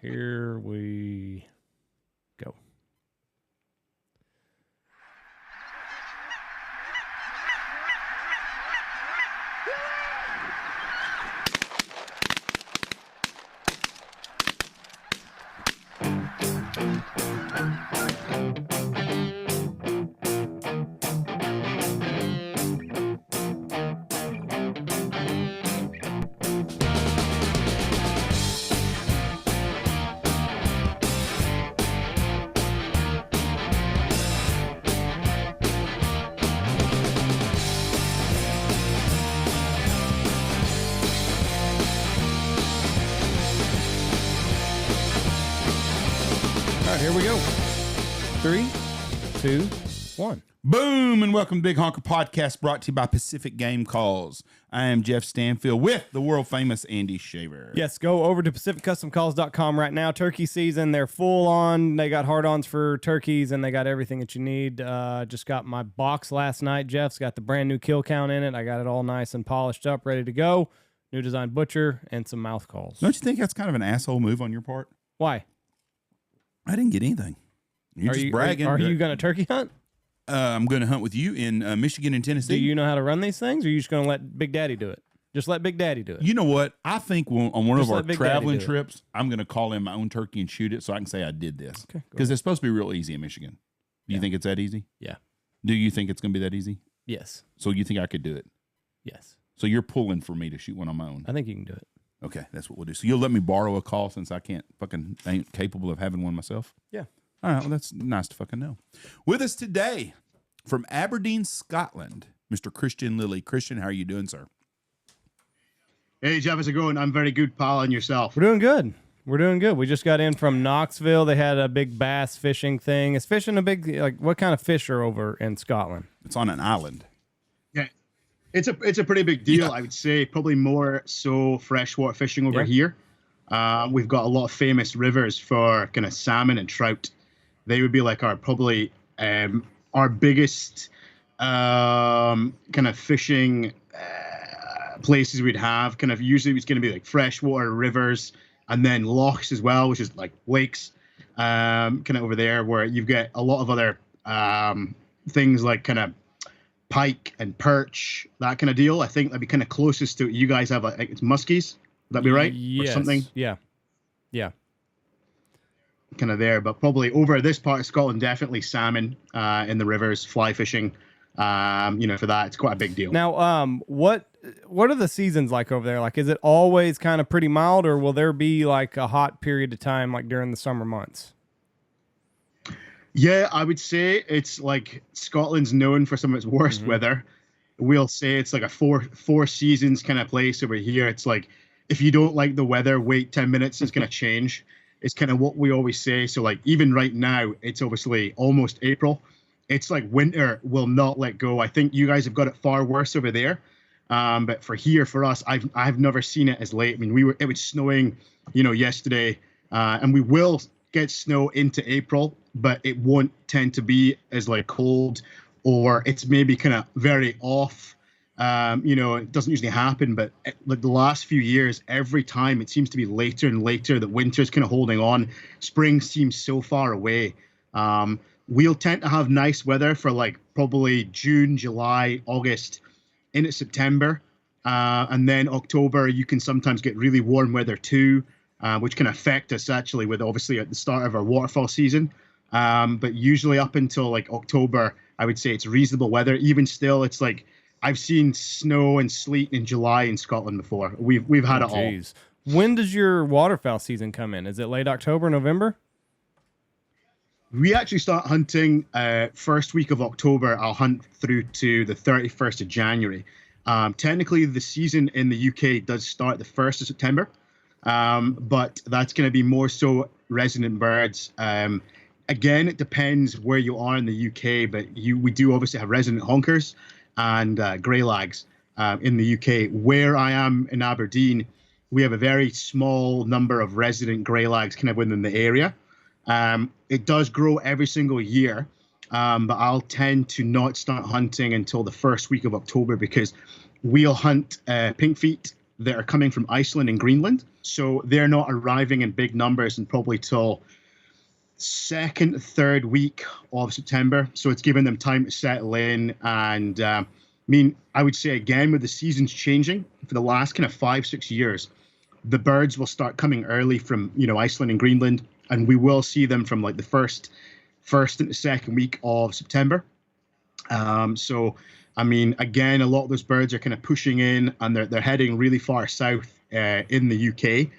Here we go. Here we go. 3, 2, 1. Boom, and welcome to Big Honker Podcast, brought to you by Pacific Game Calls. I am Jeff Stanfield with the world-famous Andy Shaver. Yes, go over to PacificCustomCalls.com right now. Turkey season, they're full on. They got hard-ons for turkeys, and they got everything that you need. Just got my box last night. Jeff's got the brand new kill count in it. I got it all nice and polished up, ready to go. New design butcher and some mouth calls. Don't you think that's kind of an asshole move on your part? Why? I didn't get anything. You're just bragging. Are you going to turkey hunt? I'm going to hunt with you in Michigan and Tennessee. Do you know how to run these things, or are you just going to let Big Daddy do it? Just let Big Daddy do it. You know what? I think on one Just of our let Big traveling Daddy do it. trips, I'm going to call in my own turkey and shoot it so I can say I did this. Because it's supposed to be real easy in Michigan. Do you think it's that easy? Yeah. Do you think it's going to be that easy? Yes. So you think I could do it? Yes. So you're pulling for me to shoot one on my own? I think you can do it. Okay, that's what we'll do. So you'll let me borrow a call since I ain't capable of having one myself? Yeah. All right, well, that's nice to fucking know. With us today from Aberdeen, Scotland, Mr. Kristian Lilley. Kristian, how are you doing, sir? Hey, Jeff, how's it going? I'm very good, pal, and yourself? We're doing good. We're doing good. We just got in from Knoxville. They had a big bass fishing thing. Is fishing a big, like, what kind of fish are over in Scotland? It's on an island. Yeah, it's a pretty big deal, I would say. Probably more so freshwater fishing over here. We've got a lot of famous rivers for kind of salmon and trout. They would be like our biggest kind of fishing places we'd have. Kind of usually it's going to be like freshwater rivers and then lochs as well, which is like lakes kind of over there, where you've got a lot of other things like kind of pike and perch, that kind of deal. I think that'd be kind of closest to what you guys have. Like, it's muskies. Would that be right? Yes. Or something? Yeah. Kind of there, but probably over this part of Scotland, definitely salmon in the rivers, fly fishing. For that, it's quite a big deal. Now, what are the seasons like over there? Like, is it always kind of pretty mild, or will there be like a hot period of time, like during the summer months? Yeah, I would say it's like Scotland's known for some of its worst weather. We'll say it's like a four seasons kind of place over here. It's like, if you don't like the weather, wait 10 minutes, it's going to change. It's kind of what we always say. So like even right now, it's obviously almost April. It's like winter will not let go. I think you guys have got it far worse over there. But for us, I've never seen it as late. I mean, it was snowing, yesterday, and we will get snow into April, but it won't tend to be as like cold, or it's maybe kind of very off. It doesn't usually happen, but like the last few years, every time it seems to be later and later that winter's kind of holding on. Spring seems so far away. We'll tend to have nice weather for like probably June, July, August, into September. And then October, you can sometimes get really warm weather too, which can affect us actually with obviously at the start of our waterfowl season. But usually up until like October, I would say it's reasonable weather. Even still, it's like, I've seen snow and sleet in July in Scotland before. We've had it all. When does your waterfowl season come in? Is it late October, November? We actually start hunting first week of October. I'll hunt through to the 31st of January. Technically, the season in the UK does start the 1st of September, but that's going to be more so resident birds. Again, it depends where you are in the UK, but we do obviously have resident honkers and grey lags in the UK. Where I am in Aberdeen, we have a very small number of resident grey lags kind of within the area. It does grow every single year, but I'll tend to not start hunting until the first week of October because we'll hunt pink feet that are coming from Iceland and Greenland. So they're not arriving in big numbers and probably till second, third week of September. So it's giving them time to settle in. And I mean, I would say again, with the seasons changing for the last kind of 5-6 years, the birds will start coming early from, Iceland and Greenland, and we will see them from like the first and the second week of September. So, I mean, again, a lot of those birds are kind of pushing in, and they're heading really far south in the UK.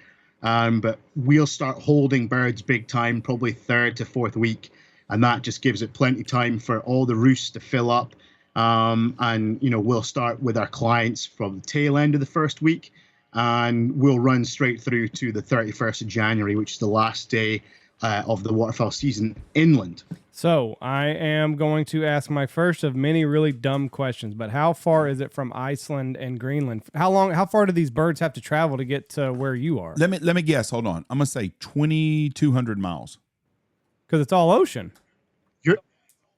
But we'll start holding birds big time, probably third to fourth week, and that just gives it plenty time for all the roosts to fill up. And we'll start with our clients from the tail end of the first week, and we'll run straight through to the 31st of January, which is the last day of the waterfowl season inland. So I am going to ask my first of many really dumb questions, but how far is it from Iceland and Greenland? How far do these birds have to travel to get to where you are? Let me guess. Hold on. I'm going to say 2,200 miles. Because it's all ocean.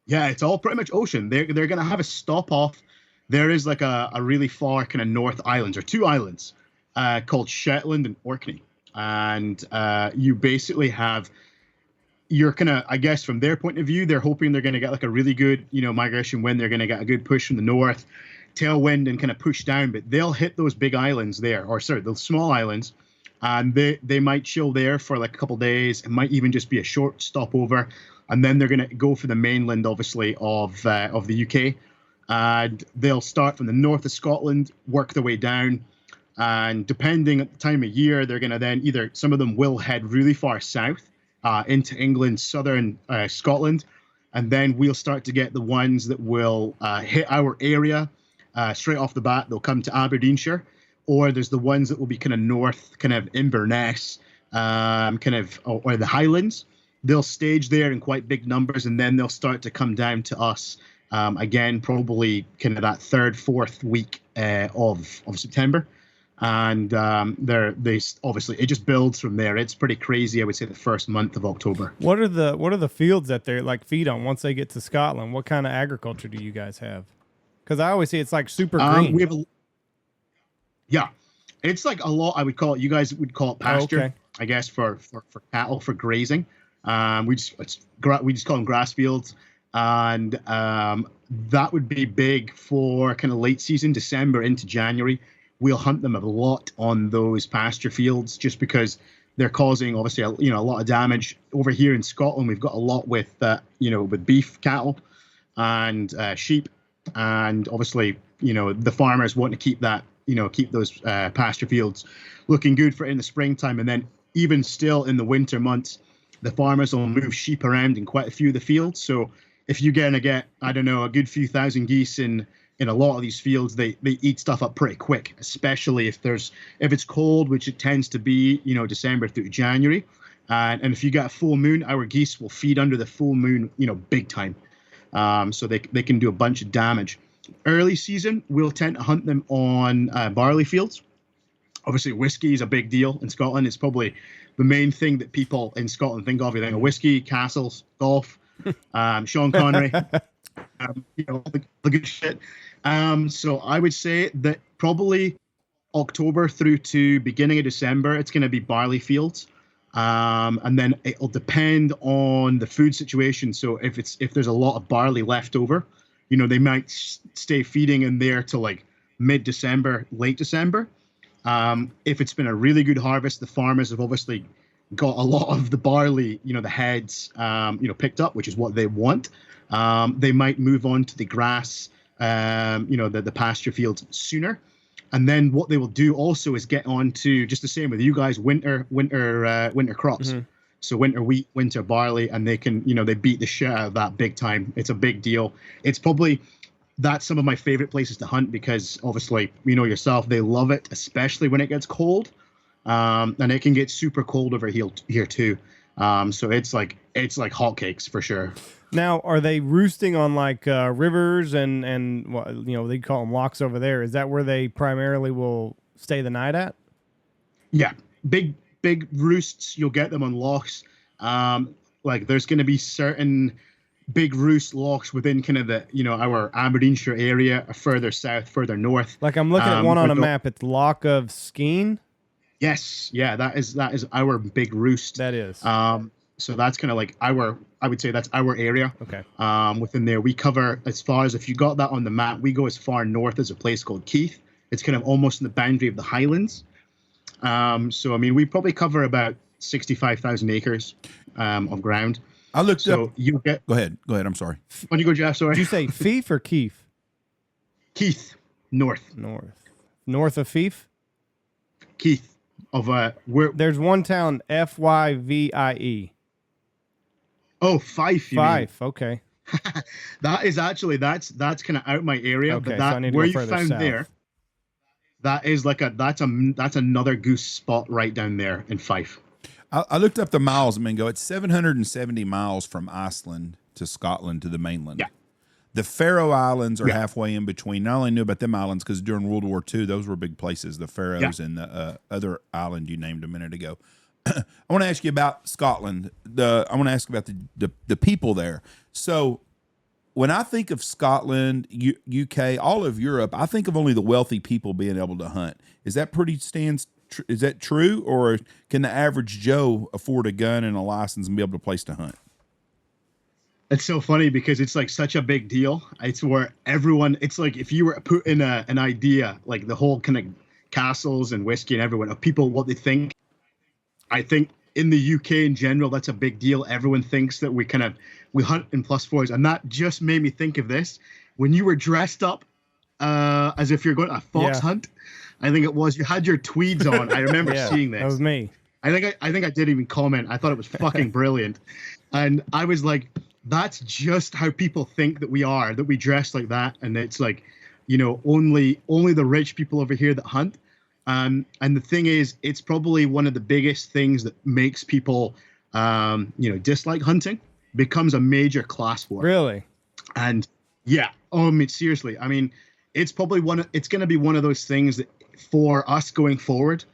Yeah, it's all pretty much ocean. They're going to have a stop off. There is like a really far kind of north islands, or two islands called Shetland and Orkney. And you basically have, you're kind of, I guess from their point of view, they're hoping they're going to get like a really good, migration wind. They're going to get a good push from the north, tailwind, and kind of push down. But they'll hit those big islands there, or sorry, the small islands, and they might chill there for like a couple of days. It might even just be a short stopover, and then they're going to go for the mainland, obviously, of the UK. And they'll start from the north of Scotland, work their way down. And depending at the time of year, they're going to then either, some of them will head really far south into England, southern Scotland. And then we'll start to get the ones that will hit our area straight off the bat. They'll come to Aberdeenshire. Or there's the ones that will be kind of north, kind of Inverness, or the Highlands. They'll stage there in quite big numbers, and then they'll start to come down to us again, probably kind of that third, fourth week of September. And they obviously, it just builds from there. It's pretty crazy, I would say, the first month of October. What are the fields that they like feed on once they get to Scotland? What kind of agriculture do you guys have? Because I always see it's like super green. It's like a lot. I would call it. You guys would call it pasture, okay. I guess, for cattle, for grazing. We just call them grass fields, and that would be big for kind of late season, December into January. We'll hunt them a lot on those pasture fields just because they're causing obviously a lot of damage. Over here in Scotland, we've got a lot with with beef cattle and sheep, and obviously the farmers want to keep that keep those pasture fields looking good for in the springtime. And then even still in the winter months, the farmers will move sheep around in quite a few of the fields. So if you're going to get, I don't know, a good few thousand geese in a lot of these fields, they eat stuff up pretty quick, especially if it's cold, which it tends to be, December through January. And if you got a full moon, our geese will feed under the full moon, big time. So they can do a bunch of damage. Early season, we'll tend to hunt them on barley fields. Obviously, whiskey is a big deal in Scotland. It's probably the main thing that people in Scotland think of. You think of whiskey, castles, golf, Sean Connery, all the good shit. So I would say that probably October through to beginning of December, it's going to be barley fields. And then it'll depend on the food situation. So if there's a lot of barley left over, they might stay feeding in there till like mid-December, late December. If it's been a really good harvest, the farmers have obviously got a lot of the barley, the heads, picked up, which is what they want. They might move on to the grass, the pasture fields sooner. And then what they will do also is get on to, just the same with you guys, winter crops. Mm-hmm. So winter wheat, winter barley, and they can, they beat the shit out of that big time. It's a big deal. That's some of my favorite places to hunt because obviously, yourself, they love it, especially when it gets cold. And it can get super cold over here too. So it's like hotcakes for sure. Now, are they roosting on like rivers and they call them locks over there? Is that where they primarily will stay the night at? Yeah, big roosts. You'll get them on lochs. Like there's going to be certain big roost locks within kind of the, our Aberdeenshire area, further south, further north. Like I'm looking at one on a but map. It's Loch of Skene. Yes, yeah, that is our big roost. That is. So that's kind of like I would say that's our area. Okay. Within there, we cover as far as, if you got that on the map, we go as far north as a place called Keith. It's kind of almost in the boundary of the Highlands. So I mean, we probably cover about 65,000 acres of ground. I looked up. So you get. Go ahead. I'm sorry. When you go, Jeff. Sorry. Did you say Fief or Keith? Keith, north. North of Fief. Keith of where? There's one town, Fyvie. Oh, Fife. Fife. Okay. That is actually that's kind of out my area. Okay, but that so I need to where go you further found south. there. That is like that's another goose spot right down there in Fife. I looked up the miles a minute ago. It's 770 miles from Iceland to Scotland to the mainland. Yeah. The Faroe Islands are halfway in between. Not only knew about them islands because during World War II, those were big places, the Faroes and the other island you named a minute ago. I want to ask you about Scotland. I want to ask about the people there. So when I think of Scotland, UK, all of Europe, I think of only the wealthy people being able to hunt. Is that is that true, or can the average Joe afford a gun and a license and be able to place to hunt? It's so funny because it's like such a big deal. It's where everyone. It's like if you were to put in an idea, like the whole kind of castles and whiskey and everyone of people what they think. I think in the UK in general, that's a big deal. Everyone thinks that we hunt in +4s, and that just made me think of this when you were dressed up as if you're going to a fox hunt. I think it was you had your tweeds on. I remember seeing this. That was me. I think I did even comment. I thought it was fucking brilliant, and I was like, that's just how people think that we dress like that, and it's like, only the rich people over here that hunt. And the thing is, it's probably one of the biggest things that makes people, dislike hunting. Becomes a major class war. Really? And I mean, seriously, I mean, it's probably it's going to be one of those things that for us going forward,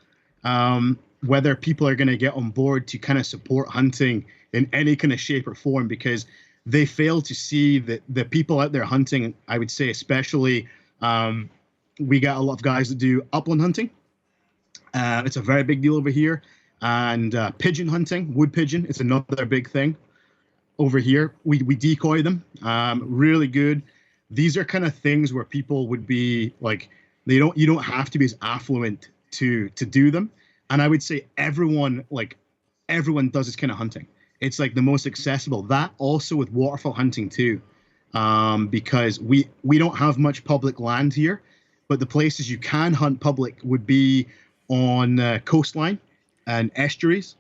whether people are going to get on board to kind of support hunting in any kind of shape or form, because they fail to see that the people out there hunting, I would say, especially, we got a lot of guys that do upland hunting. It's a very big deal over here. And pigeon hunting, wood pigeon, it's another big thing over here. We decoy them, really good. These are kind of things where people would be like, you don't have to be as affluent to do them. And I would say everyone does this kind of hunting. It's like the most accessible. That also with waterfowl hunting too, because we don't have much public land here, but the places you can hunt public would be on coastline and estuaries,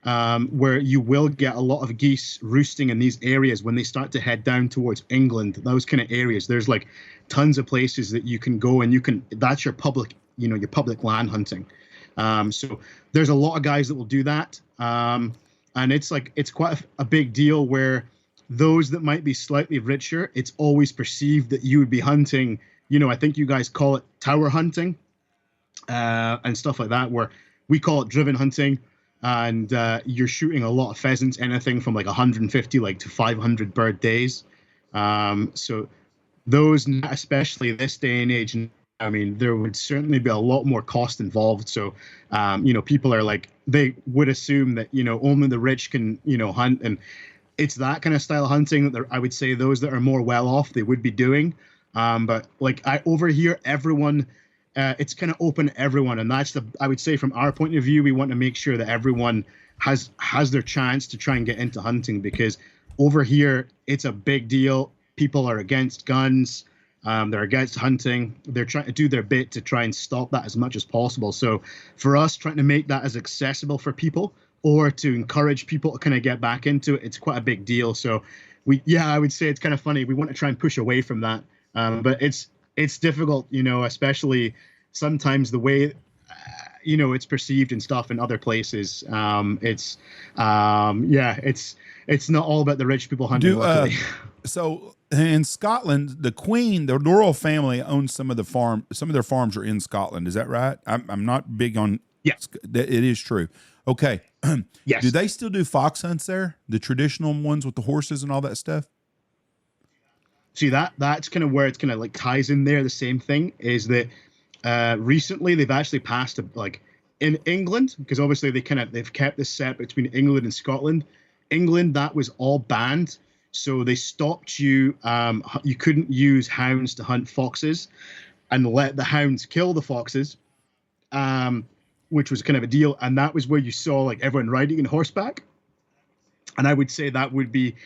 where you will get a lot of geese roosting in these areas when they start to head down towards England. Those kind of areas, there's like tons of places that you can go and that's your public, your public land hunting. So there's a lot of guys that will do that. And it's quite a big deal where those that might be slightly richer, it's always perceived that you would be hunting, I think you guys call it tower hunting, and stuff like that, where we call it driven hunting. And you're shooting a lot of pheasants, anything from like 150 to 500 bird days. So those, especially this day and age, I mean, there would certainly be a lot more cost involved. So, people are like, they would assume that, only the rich can, hunt. And it's that kind of style of hunting that I would say those that are more well off, they would be doing. But over here, everyone, it's kind of open to everyone. And I would say from our point of view, we want to make sure that everyone has their chance to try and get into hunting, because over here, it's a big deal. People are against guns. They're against hunting. They're trying to do their bit to try and stop that as much as possible. So for us, trying to make that as accessible for people or to encourage people to kind of get back into it, it's quite a big deal. So I would say it's kind of funny. We want to try and push away from that. But it's difficult, especially sometimes the way, it's perceived and stuff in other places. It's not all about the rich people hunting. Luckily. So in Scotland, the Queen, the royal family owns some of their farms are in Scotland. Is that right? I'm not big on. Yes, it is true. Okay. Yes. Do they still do fox hunts there? The traditional ones with the horses and all that stuff? See, that's kind of where it's kind of like ties in there. The same thing is that recently they've actually passed like in England, because obviously they've kept this set between England and Scotland. England, that was all banned, so they stopped you. You couldn't use hounds to hunt foxes, and let the hounds kill the foxes, which was kind of a deal. And that was where you saw like everyone riding on horseback. And I would say that would be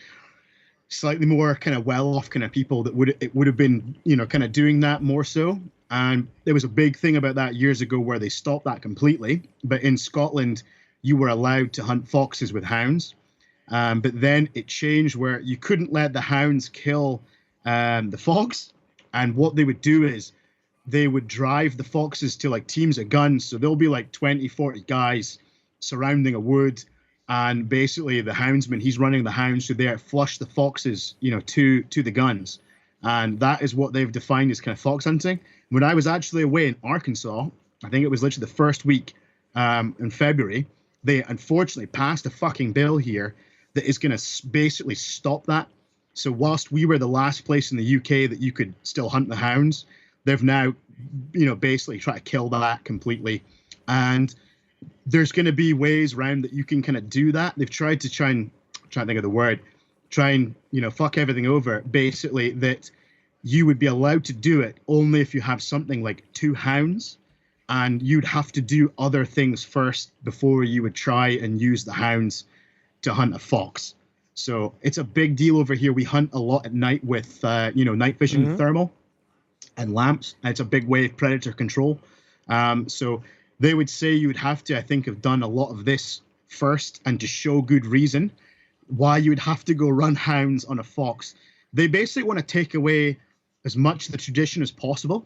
slightly more kind of well-off kind of people that would have been, kind of doing that more so. And there was a big thing about that years ago where they stopped that completely. But in Scotland, you were allowed to hunt foxes with hounds. But then it changed where you couldn't let the hounds kill the fox. And what they would do is they would drive the foxes to like teams of guns. So there'll be like 20, 40 guys surrounding a wood. And basically the houndsman, he's running the hounds to there, flush the foxes, to the guns. And that is what they've defined as kind of fox hunting. When I was actually away in Arkansas, I think it was literally the first week in February, they unfortunately passed a fucking bill here that is going to basically stop that. So whilst we were the last place in the UK that you could still hunt the hounds, they've now, basically tried to kill that completely. And there's going to be ways around that you can kind of do that. They've tried to try and think of the word, fuck everything over. Basically, that you would be allowed to do it only if you have something like 2 hounds, and you'd have to do other things first before you would try and use the hounds to hunt a fox. So it's a big deal over here. We hunt a lot at night with, night vision thermal and lamps. And it's a big way of predator control. So they would say you would have to, I think, have done a lot of this first, and to show good reason why you would have to go run hounds on a fox. They basically want to take away as much of the tradition as possible.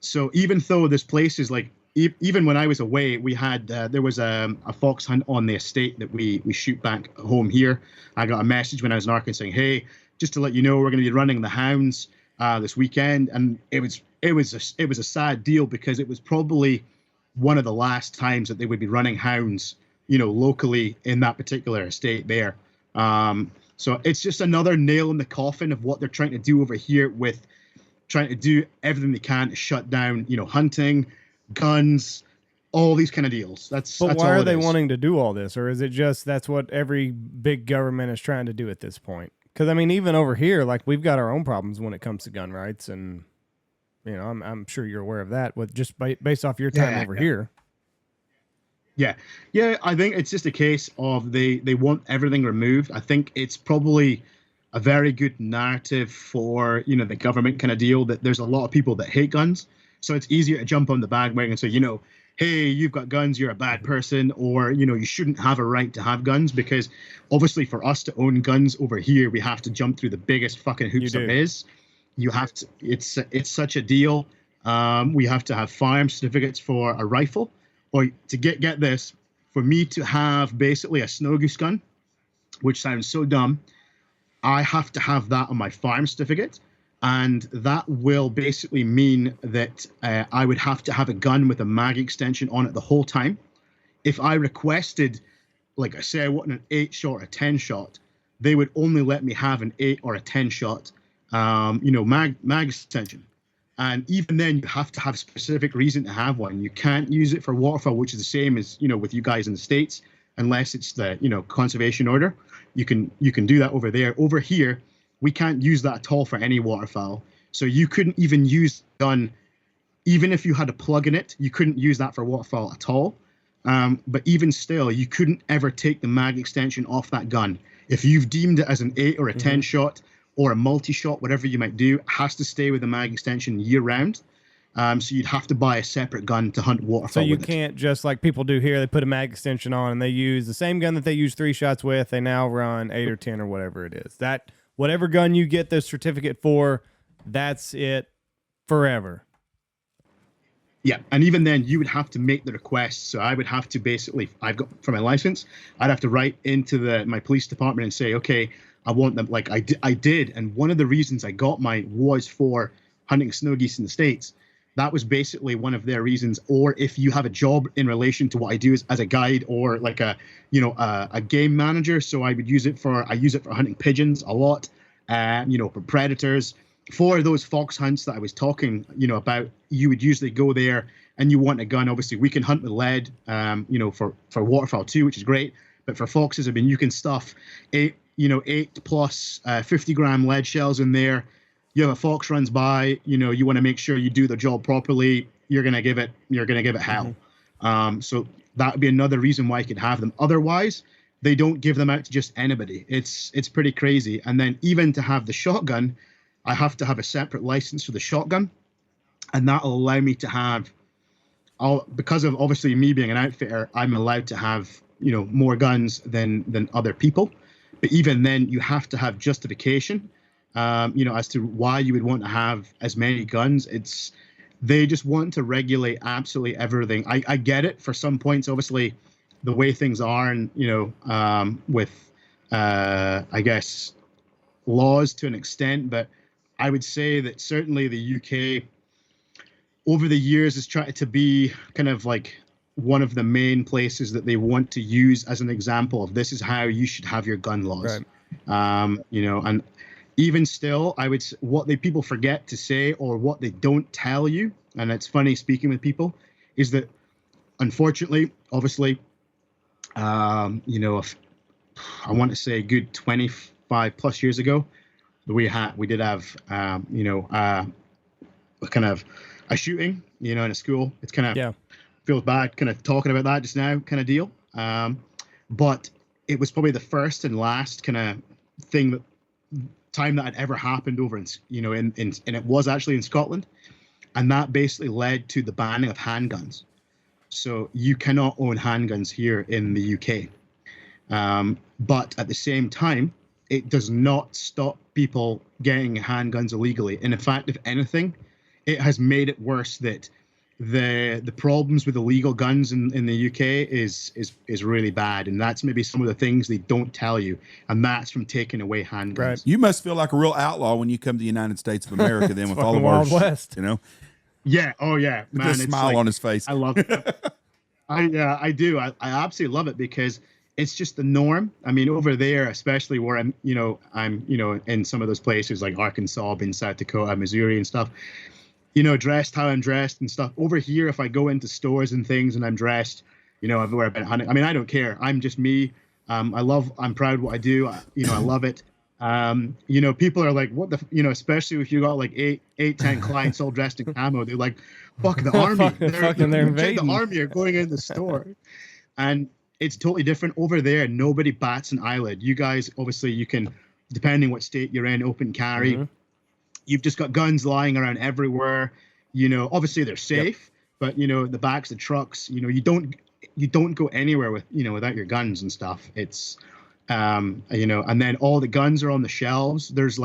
So even though this place is like, even when I was away, we had, there was a fox hunt on the estate that we shoot back home here. I got a message when I was in Arkansas saying, hey, just to let you know, we're going to be running the hounds this weekend. And it was a sad deal, because it was probably one of the last times that they would be running hounds, locally in that particular estate there. So it's just another nail in the coffin of what they're trying to do over here, with trying to do everything they can to shut down, hunting, guns, all these kind of deals. But why are they wanting to do all this? Or is it just that's what every big government is trying to do at this point? Because, I mean, even over here, like, we've got our own problems when it comes to gun rights, and I'm sure you're aware of that with just based off your time over here. Yeah. I think it's just a case of they want everything removed. I think it's probably a very good narrative for, the government kind of deal, that there's a lot of people that hate guns. So it's easier to jump on the bandwagon and say, hey, you've got guns, you're a bad person, or, you shouldn't have a right to have guns, because obviously for us to own guns over here, we have to jump through the biggest fucking hoops there is. You have to, it's such a deal. We have to have firearm certificates for a rifle, or to get this, for me to have basically a snow goose gun, which sounds so dumb, I have to have that on my firearm certificate. And that will basically mean that I would have to have a gun with a mag extension on it the whole time. If I requested, like I say, I want an 8-shot or a 10-shot, they would only let me have an 8 or a 10-shot, mag extension. And even then, you have to have a specific reason to have one. You can't use it for waterfowl, which is the same as, with you guys in the States, unless it's the, conservation order. You can do that over there. Over here, we can't use that at all for any waterfowl. So you couldn't even use gun, even if you had a plug in it, you couldn't use that for waterfowl at all. But even still, you couldn't ever take the mag extension off that gun. If you've deemed it as an 8 or a 10-shot or a multi-shot, whatever you might do, it has to stay with the mag extension year-round. So you'd have to buy a separate gun to hunt waterfowl. So you can't just, like people do here, they put a mag extension on and they use the same gun that they use 3 shots with. They now run 8 or 10 or whatever it is. That whatever gun you get this certificate for, that's it forever. Yeah, and even then, you would have to make the request. So I would have to basically, I've got for my license, I'd have to write into my police department and say, okay, I want them. Like I did, and one of the reasons I got mine was for hunting snow geese in the States. That was basically one of their reasons. Or if you have a job in relation to what I do as a guide, or like a game manager. So I use it for hunting pigeons a lot. for predators. For those fox hunts that I was talking, about, you would usually go there and you want a gun. Obviously, we can hunt with lead, for waterfowl too, which is great. But for foxes, I mean, you can stuff 8 plus 50-gram lead shells in there. You have a fox runs by, you want to make sure you do the job properly. You're gonna give it hell. So that would be another reason why I could have them. Otherwise, they don't give them out to just anybody. It's pretty crazy. And then even to have the shotgun, I have to have a separate license for the shotgun, and that'll allow me to have, because of obviously me being an outfitter, I'm allowed to have more guns than other people. But even then, you have to have justification, as to why you would want to have as many guns. They just want to regulate absolutely everything. I get it for some points, obviously, the way things are, and with I guess laws to an extent, but I would say that certainly the UK over the years has tried to be kind of like one of the main places that they want to use as an example of this is how you should have your gun laws. Right. And even still, I would, what people forget to say, or what they don't tell you, and it's funny speaking with people, is that unfortunately, obviously, if I want to say a good 25 plus years ago, we did have kind of a shooting, in a school. It's kind of feels bad kind of talking about that just now, kind of deal. But it was probably the first and last kind of time that had ever happened over in and it was actually in Scotland, and that basically led to the banning of handguns. So you cannot own handguns here in the UK. But at the same time, it does not stop people getting handguns illegally. And in fact, if anything, it has made it worse that the problems with illegal guns in the UK is really bad. And that's maybe some of the things they don't tell you. And that's from taking away handguns. Right. You must feel like a real outlaw when you come to the United States of America then with all of Wild West. Yeah. Oh, yeah. Man, with a smile on his face. I love it. I do. I absolutely love it because it's just the norm. I mean, over there, especially where I'm in some of those places like Arkansas, in South Dakota, Missouri and stuff, dressed how I'm dressed and stuff. Over here, if I go into stores and things and I'm dressed, everywhere I've been hunting, I mean, I don't care. I'm just me. I'm proud of what I do. I love it. People are like, what the, especially if you got like 10 clients all dressed in camo, they're like, fuck the army. They're invading. The army are going in the store. And it's totally different over there. Nobody bats an eyelid. You guys, obviously you can, depending what state you're in, open carry. Mm-hmm. You've just got guns lying around everywhere. Obviously they're safe, but the backs of trucks, you don't go anywhere with, without your guns and stuff. It's, and then all the guns are on the shelves. There's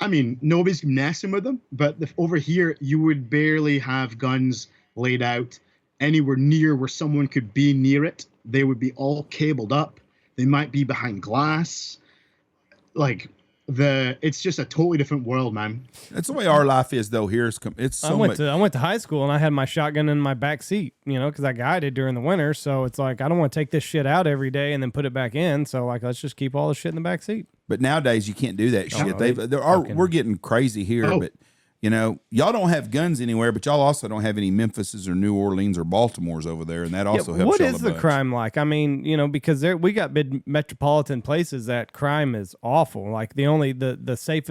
nobody's messing with them, but over here you would barely have guns laid out anywhere near where someone could be near it. They would be all cabled up. They might be behind glass. It's just a totally different world, man. That's the way our life is, though. Here, it's so much. I went to high school and I had my shotgun in my back seat, because I guided during the winter. So it's like I don't want to take this shit out every day and then put it back in. So let's just keep all the shit in the back seat. But nowadays you can't do that shit. We're getting crazy here, but y'all don't have guns anywhere, but y'all also don't have any Memphises or New Orleans or Baltimores over there, and that also helps. What is the crime like? I mean, because we got big metropolitan places that crime is awful. Like the only safe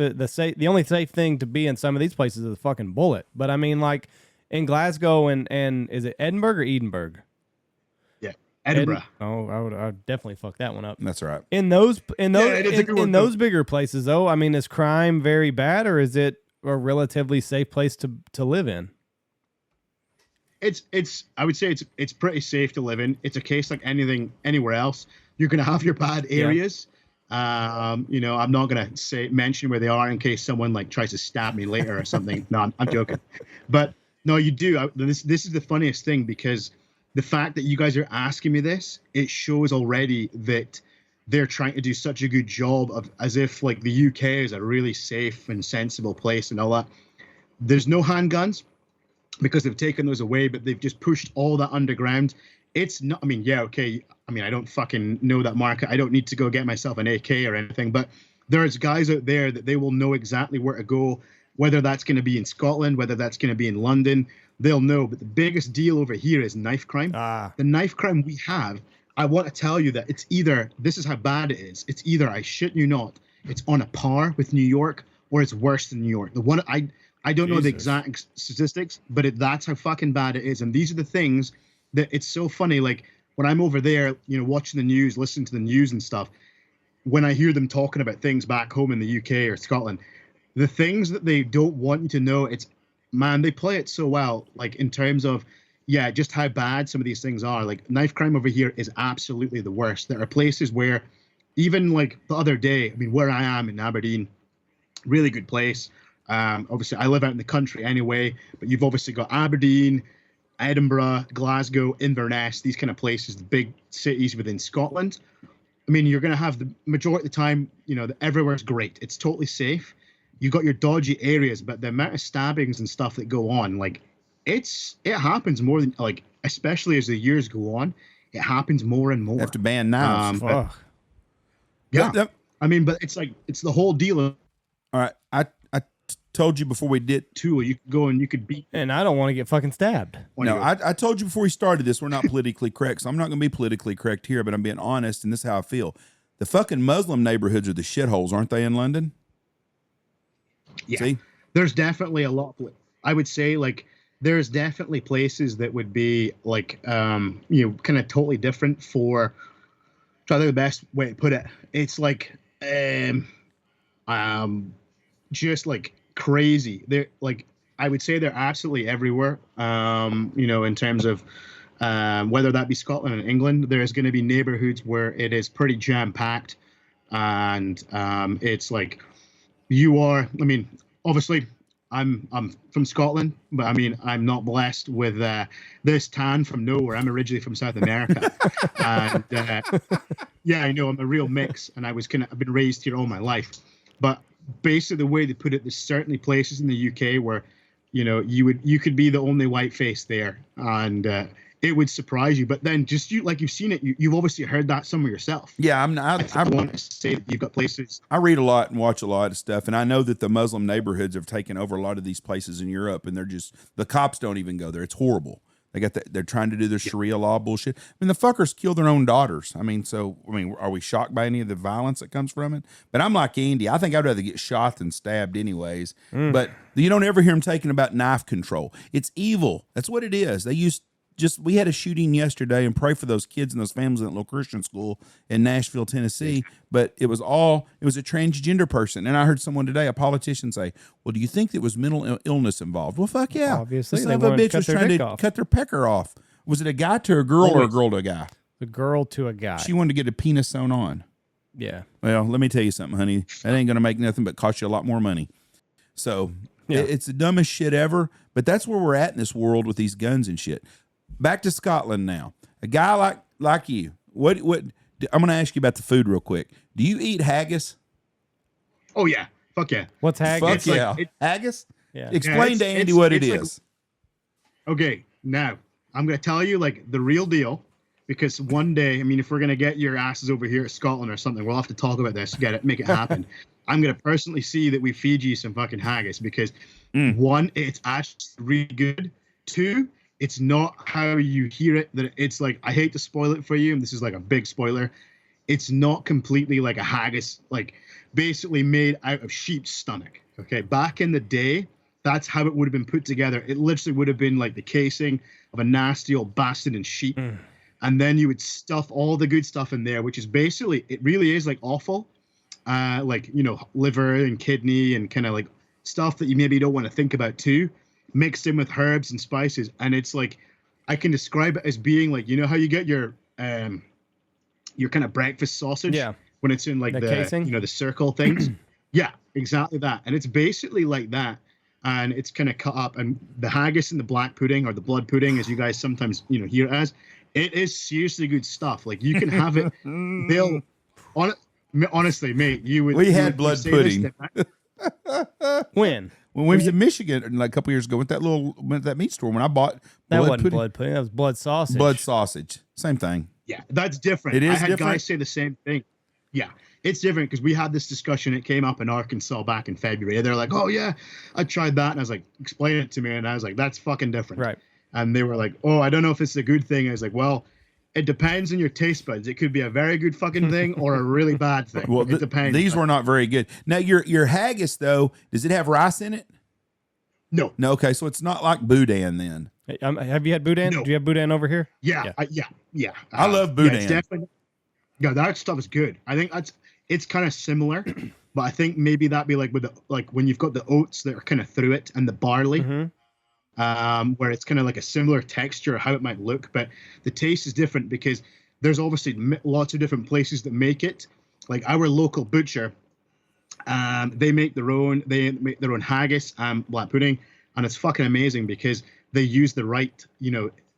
thing to be in some of these places is a fucking bullet. But I mean, like in Glasgow and is it Edinburgh or Edinburgh? Yeah, Edinburgh. I would definitely fuck that one up. That's right. In those bigger places, though, I mean, is crime very bad, or is it a relatively safe place to live in? I would say it's pretty safe to live in. It's a case like anything anywhere else. You're gonna have your bad areas. Yeah. I'm not gonna mention where they are in case someone tries to stab me later or something. No, I'm joking. But no, you do. This is the funniest thing, because the fact that you guys are asking me this, it shows already that they're trying to do such a good job of, as if the UK is a really safe and sensible place and all that. There's no handguns because they've taken those away, but they've just pushed all that underground. It's not, I mean, yeah, okay. I mean, I don't fucking know that market. I don't need to go get myself an AK or anything, but there's guys out there that they will know exactly where to go, whether that's going to be in Scotland, whether that's going to be in London, they'll know. But the biggest deal over here is knife crime. The knife crime we have, I want to tell you that it's either, this is how bad it is. It's either, I shit you not, it's on a par with New York, or it's worse than New York. The one, I don't know the exact statistics, but that's how fucking bad it is. And these are the things that it's so funny. Like when I'm over there, you know, watching the news, listening to the news and stuff, when I hear them talking about things back home in the UK or Scotland, the things that they don't want you to know, it's, man, they play it so well, like in terms of, yeah, just how bad some of these things are. Like knife crime over here is absolutely the worst. There are places where, even like the other day, I mean, where I am in Aberdeen, really good place. Obviously, I live out in the country anyway, but you've obviously got Aberdeen, Edinburgh, Glasgow, Inverness, these kind of places, the big cities within Scotland. I mean, you're going to have the majority of the time, you know, everywhere's great. It's totally safe. You've got your dodgy areas, but the amount of stabbings and stuff that go on, like, it happens more than, like, especially as the years go on, it happens more and more. You have to ban knives. Yeah. I mean, but it's like, it's the whole deal. All right. I told you before we did. Too, you could go and you could beat. And I don't want to get fucking stabbed. No, I told you before we started this, we're not politically correct, so I'm not going to be politically correct here, but I'm being honest, and this is how I feel. The fucking Muslim neighborhoods are the shitholes, aren't they, in London? Yeah. See? There's definitely a lot. I would say, like, there's definitely places that would be, like, you know, kind of totally different for, try to think the best way to put it. It's like, just like crazy. They're like, I would say they're absolutely everywhere. You know, in terms of whether that be Scotland and England, there's going to be neighborhoods where it is pretty jam packed, and it's like you are. I mean, obviously, I'm from Scotland, but I mean, I'm not blessed with this tan from nowhere. I'm originally from South America, and yeah, I know I'm a real mix, and I've been raised here all my life, but basically the way they put it, there's certainly places in the UK where, you know, you could be the only white face there, and it would surprise you. But then just you've seen it, you've obviously heard that somewhere yourself. Yeah, I want to say that you've got places. I read a lot and watch a lot of stuff, and I know that the Muslim neighborhoods have taken over a lot of these places in Europe, and the cops don't even go there. It's horrible. They're trying to do their Sharia law bullshit. I mean, the fuckers kill their own daughters. I mean, are we shocked by any of the violence that comes from it? But I'm like Andy. I think I'd rather get shot than stabbed anyways. But you don't ever hear them talking about knife control. It's evil. That's what it is. We had a shooting yesterday, and pray for those kids and those families in that little Christian school in Nashville, Tennessee. But it was a transgender person. And I heard someone today, a politician, say, well, do you think there was mental illness involved? Well, fuck yeah. Obviously. The son of a bitch was trying to cut their pecker off. Was it a guy to a girl or a girl to a guy? A girl to a guy. She wanted to get a penis sewn on. Yeah. Well, let me tell you something, honey. That ain't going to make nothing but cost you a lot more money. So it's the dumbest shit ever. But that's where we're at in this world with these guns and shit. Back to Scotland now. A guy like you, what I'm going to ask you about the food real quick. Do you eat haggis? Oh yeah, fuck yeah. What's haggis? Fuck yeah, haggis. Yeah. Explain to Andy what it is. Okay, now I'm going to tell you like the real deal, because one day, I mean, if we're going to get your asses over here at Scotland or something, we'll have to talk about this, make it happen. I'm going to personally see that we feed you some fucking haggis, because one, it's actually really good. Two, it's not how you hear it. That it's like, I hate to spoil it for you, and this is like a big spoiler. It's not completely like a haggis, like basically made out of sheep's stomach. Okay, back in the day, that's how it would have been put together. It literally would have been like the casing of a nasty old bastard and sheep, and then you would stuff all the good stuff in there, which is basically, it really is like offal, like, you know, liver and kidney and kind of like stuff that you maybe don't want to think about too, mixed in with herbs and spices. And it's like, I can describe it as being like, you know how you get your kind of breakfast sausage when it's in like the casing? You know, the circle things. Yeah, exactly that. And it's basically like that. And it's kind of cut up, and the haggis and the black pudding, or the blood pudding, as you guys sometimes, you know, hear it as, it is seriously good stuff. Like, you can have it. Honestly, mate, we had blood pudding. When we was in Michigan like a couple years ago, went to that meat store when I bought that wasn't blood pudding. That was blood sausage. Blood sausage, same thing. Yeah, that's different. It is I had different. Guys say the same thing. Yeah, it's different because we had this discussion. It came up in Arkansas back in February. They're like, "Oh yeah, I tried that," and I was like, "Explain it to me." And I was like, "That's fucking different." Right. And they were like, "Oh, I don't know if it's a good thing." I was like, "Well, it depends on your taste buds. It could be a very good fucking thing or a really bad thing. Well, it depends." These were not very good. Now, your haggis though, does it have rice in it? No. No. Okay, so it's not like boudin then. Hey, have you had boudin? No. Do you have boudin over here? Yeah. Yeah. I love boudin. Yeah, it's definitely. Yeah, that stuff is good. I think it's kind of similar, but I think maybe that'd be like with when you've got the oats that are kind of through it and the barley, where it's kind of like a similar texture, how it might look, but the taste is different because there's obviously lots of different places that make it. Like our local butcher, they make their own haggis and black pudding, and it's fucking amazing because they use the right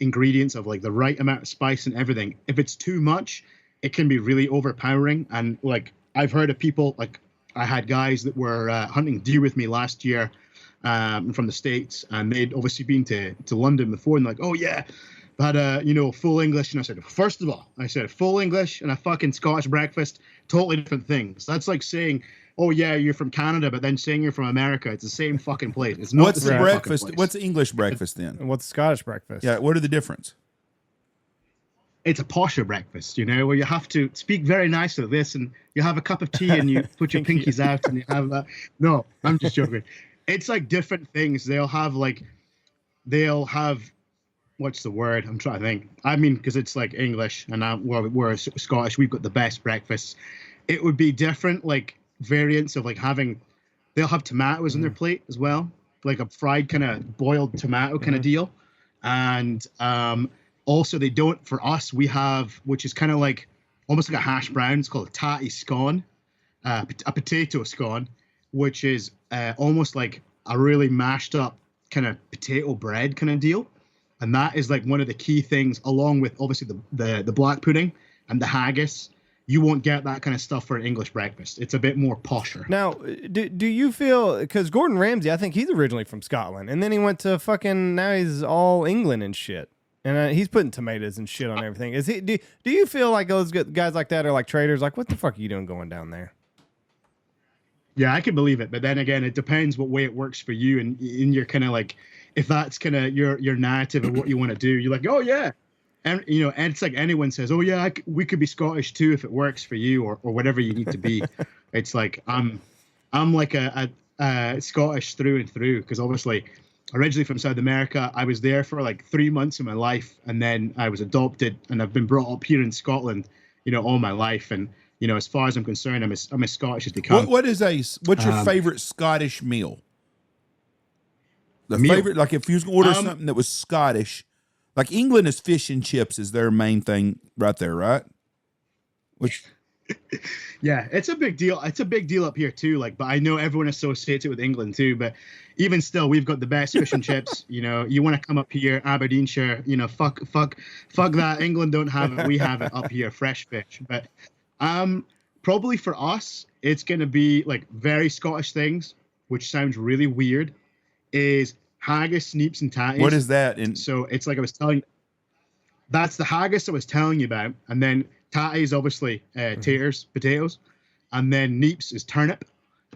ingredients of like the right amount of spice and everything. If it's too much, it can be really overpowering. And like I've heard of people, like I had guys that were hunting deer with me last year from the States, and they'd obviously been to London before, and like, "Oh yeah, I had full English." And I said, first of all, full English and a fucking Scottish breakfast, totally different things. That's like saying, "Oh yeah, you're from Canada," but then saying you're from America. It's the same fucking place. It's not What's the same breakfast? fucking place. What's the English breakfast then? And what's Scottish breakfast? Yeah, what are the difference? It's a posher breakfast, where you have to speak very nicely like this, and you have a cup of tea, and you put your pinkies out, and you have that. No, I'm just joking. It's like different things. They'll have what's the word? I'm trying to think. I mean, because it's like English, and we're Scottish. We've got the best breakfasts. It would be different, like variants of like they'll have tomatoes on their plate as well, like a fried kind of boiled tomato kind of deal, and also, they don't, for us, we have, which is kind of like, almost like a hash brown. It's called a tatty scone, a potato scone, which is almost like a really mashed up kind of potato bread kind of deal. And that is like one of the key things, along with obviously the black pudding and the haggis. You won't get that kind of stuff for an English breakfast. It's a bit more posher. Now, do you feel, because Gordon Ramsay, I think he's originally from Scotland, and then he went to now he's all England and shit. And he's putting tomatoes and shit on everything. Is he? Do you feel like those guys like that are like traitors? Like, what the fuck are you doing going down there? Yeah, I can believe it. But then again, it depends what way it works for you. And you're kind of like, if that's kind of your narrative of what you want to do, you're like, oh yeah. And, and it's like anyone says, oh yeah, we could be Scottish too if it works for you or whatever you need to be. It's like, I'm like a Scottish through and through, because obviously, originally from South America, I was there for like 3 months of my life, and then I was adopted, and I've been brought up here in Scotland, all my life. And as far as I'm concerned, I'm as Scottish as they come. What's your favorite Scottish meal? Favorite, like if you was gonna order something that was Scottish, like England is fish and chips is their main thing right there, right? Which. Yeah, it's a big deal. It's a big deal up here too. Like, but I know everyone associates it with England too. But even still, we've got the best fish and chips. You want to come up here, Aberdeenshire. Fuck that. England don't have it. We have it up here, fresh fish. But probably for us, it's gonna be like very Scottish things, which sounds really weird. Is haggis, sneeps, and tatties. What is that? So it's like I was telling. That's the haggis I was telling you about, and then tatty is obviously taters, potatoes, and then neeps is turnip.